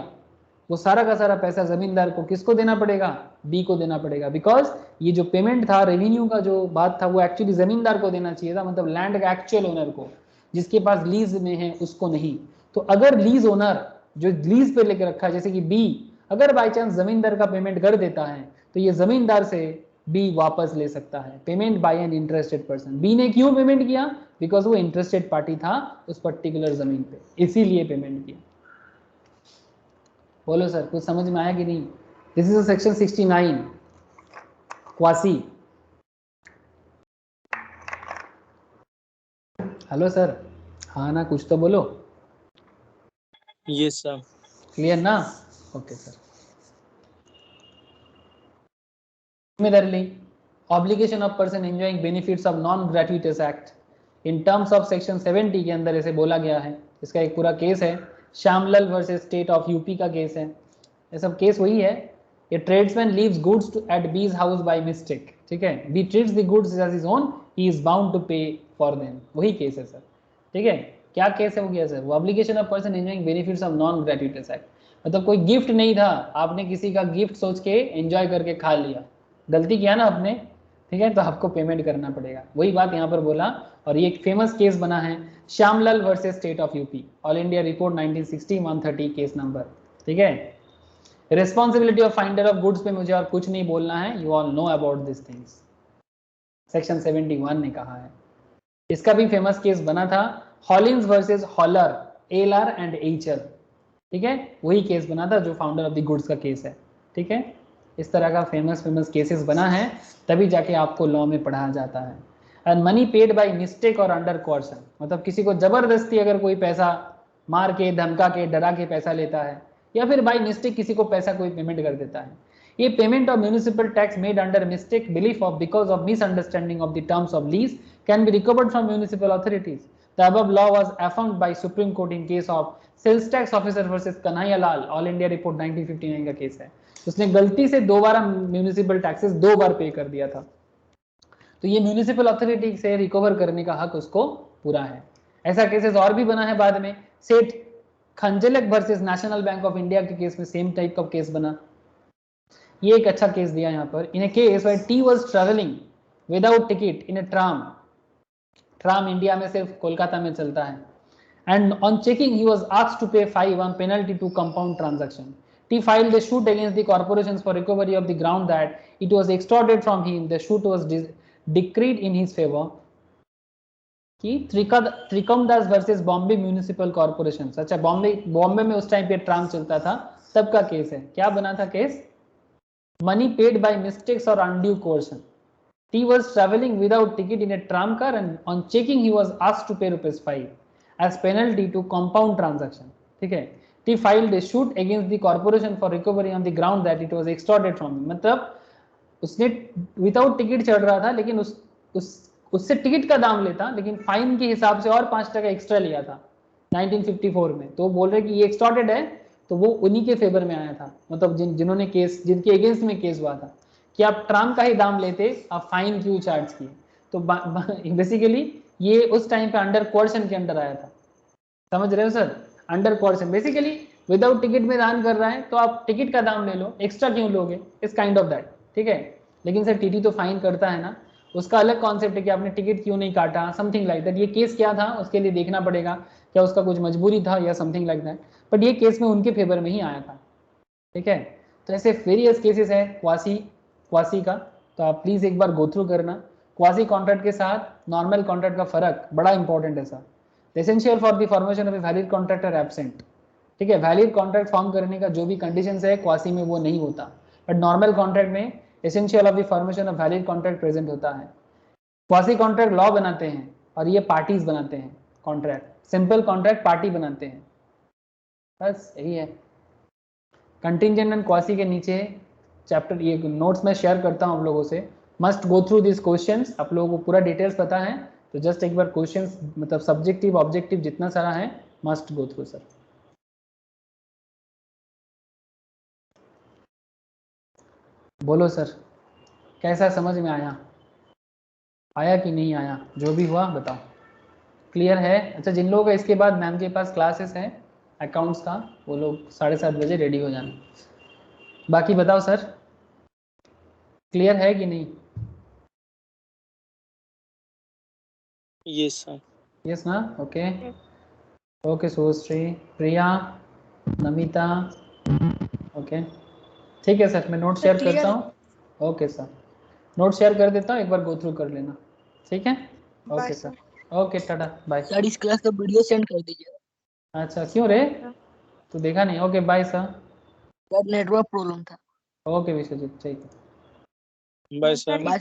वो सारा का सारा पैसा जमींदार को किसको देना पड़ेगा? बी को देना पड़ेगा, बिकॉज ये जो पेमेंट था, रेवेन्यू का जो बात था, वो एक्चुअली जमींदार को देना चाहिए था, मतलब लैंड का एक्चुअल ओनर को, जिसके पास लीज में है उसको नहीं। तो अगर लीज ओनर जो लीज पे लेके रखा है, जैसे कि बी, अगर बाई चांस जमींदार का पेमेंट कर देता है तो ये जमींदार से बी वापस ले सकता है। Payment by an interested person, B ने क्यों पेमेंट किया? बिकॉज वो इंटरेस्टेड पार्टी था उस पर्टिकुलर जमीन पे, इसीलिए पेमेंट किया। बोलो सर, कुछ समझ में आया कि नहीं? This is section 69 quasi. Hello sir, हाँ ना, कुछ तो बोलो। Yes sir. क्लियर ना? Okay sir. Similarly, obligation of person enjoying benefits of non-gratuitous act in terms of section 70 के अंदर ऐसे बोला गया है। इसका एक पूरा केस है, Shyamlal versus state of UP का केस है। ये सब केस वही है। A tradesman leaves goods at B's house by mistake, ठीक है, B treats the goods as his own, he is bound to pay for them, वही केस है सर। ठीक है, क्या केस है वो? गया सर, वो obligation of person enjoying benefits of non gratuitous act, मतलब कोई गिफ्ट नहीं था, आपने किसी का गिफ्ट सोच के एंजॉय करके खा लिया, गलती किया ना आपने, ठीक है, तो आपको पेमेंट करना पड़ेगा। वही बात यहाँ पर बोला, और ये एक फेमस केस बना है, Shyamlal versus state of UP, all India report 1960 130 case number. ठीक है, responsibility of finder of goods पे मुझे और कुछ नहीं बोलना है, you all know about this things, section 71 ने कहा है। इसका भी फेमस केस बना था, Hollins versus Haller, LR and HL. ठीक है, वही केस बना था जो फाउंडर ऑफ द गुड्स का केस है। ठीक है, इस तरह का फेमस केसेस बना है, तभी जाके आपको लॉ में पढ़ाया जाता है। And money paid by mistake और अंडर कोर्सन, मतलब किसी को जबरदस्ती अगर कोई पैसा मार के, धमका के, डरा के पैसा लेता है, या फिर बाय मिस्टेक किसी को पैसा कोई पेमेंट कर देता है, ये payment of municipal tax made under mistake, belief of, because of misunderstanding of the terms of lease can be recovered from municipal authorities. The above law was affirmed by Supreme Court in case of Sales Tax Officer versus Kanhaiya Lal, All India Report 1959 का case है। उसने गलती से 2 बार municipal taxes 2 बार पे कर दिया था, तो ये म्युनिसिपल अथॉरिटी से रिकवर करने का हक उसको पूरा है। ऐसा केसेस और भी बना है बाद में, Seth Khanjalak versus National Bank of India के केस में सेम टाइप का केस बना। ये एक अच्छा केस दिया यहाँ पर, in a case where T was travelling without ticket in a tram India में सिर्फ कोलकाता में चलता है, and on checking he was asked to pay 5 on penalty to compound transaction. T filed a suit against the corporations for recovery of the ground that it was extorted from him. The suit was decreed in his favor. कि Trikamdas versus Bombay municipal corporation. अच्छा, बॉम्बे में उस time पे tram चलता था, तब का case है. क्या बना था case? Money paid by mistakes or undue coercion. T was traveling without ticket in a tram car and on checking he was asked to pay ₹5 as penalty to compound transaction. ठीक है. T filed a suit against the corporation for recovery on the ground that it was extorted from him. मतलब उसने without ticket चढ़ रहा था, लेकिन उससे ticket का दाम लेता, लेकिन फाइन के हिसाब से और 5% एक्स्ट्रा लिया था 1954 में. तो बोल रहे कि ये एक्सटॉर्टेड है, तो वो उन्हीं के फेवर में आया था. मतलब जिन्होंने केस, जिनके अगेंस्ट में केस हुआ था कि आप ट्राम का ही दाम लेते, आप फाइन क्यों चार्ज किए. तो बेसिकली ये उस टाइम पे अंडर कोर्सन के अंडर आया था. समझ रहे हो sir? Under कोर्सन basically without ticket में दान कर रहा है, तो आप टिकट का दाम ले लो, एक्स्ट्रा क्यों लोगे, इस काइंड ऑफ दैट. ठीक है. लेकिन सर टीटी तो फाइन करता है ना, उसका अलग कॉन्सेप्ट है कि आपने टिकट क्यों नहीं काटा, समथिंग लाइक दैट. ये केस क्या था उसके लिए देखना पड़ेगा, क्या उसका कुछ मजबूरी था या समथिंग लाइक दैट. बट ये केस में उनके फेवर में ही आया था. ठीक है. तो ऐसे वेरियस केसेस है क्वासी का, तो आप प्लीज एक बार गो थ्रू करना. क्वासी कॉन्ट्रैक्ट के साथ नॉर्मल कॉन्ट्रैक्ट का फर्क बड़ा इंपॉर्टेंट है sir. Essential for the formation of a valid contract are absent. ठीक है. वैलिड कॉन्ट्रैक्ट फॉर्म करने का जो भी कंडीशंस है क्वासी में वो नहीं होता, बट नॉर्मल कॉन्ट्रैक्ट में essential of the formation of valid contract present होता है. क्वासी कॉन्ट्रैक्ट लॉ बनाते हैं और ये पार्टीज बनाते हैं कॉन्ट्रैक्ट. सिंपल कॉन्ट्रैक्ट पार्टी बनाते हैं, बस यही है. कंटिंजेंट एंड क्वासी के नीचे चैप्टर, ये नोट्स में शेयर करता हूँ आप लोगों से. Must go through this questions. आप लोगों को पूरा डिटेल्स पता है तो जस्ट एक बार क्वेश्चंस, मतलब सब्जेक्टिव ऑब्जेक्टिव जितना सारा है, मस्ट गो थ्रू सर. बोलो सर, कैसा समझ में आया कि नहीं आया? जो भी हुआ बताओ. क्लियर है? अच्छा, जिन लोगों का इसके बाद मैम के पास क्लासेस है अकाउंट्स का, वो लोग 7:30 बजे रेडी हो जाना. बाकी बताओ सर, क्लियर है कि नहीं? Yes sir. यस ना? ओके. ओके सुश्री, प्रिया, नमिता. ओके ठीक है सर, मैं नोट शेयर करता हूँ. ओके सर, नोट शेयर कर देता हूँ, एक बार गो थ्रू कर लेना. ठीक है. Okay sir. Okay tata bye. Sir इस क्लास का वीडियो सेंड कर दीजिए. अच्छा क्यों रे, तू देखा नहीं? Okay bye sir. Sir network problem था. ओके विश्वजीत, ठीक है. Bye sir. बाय.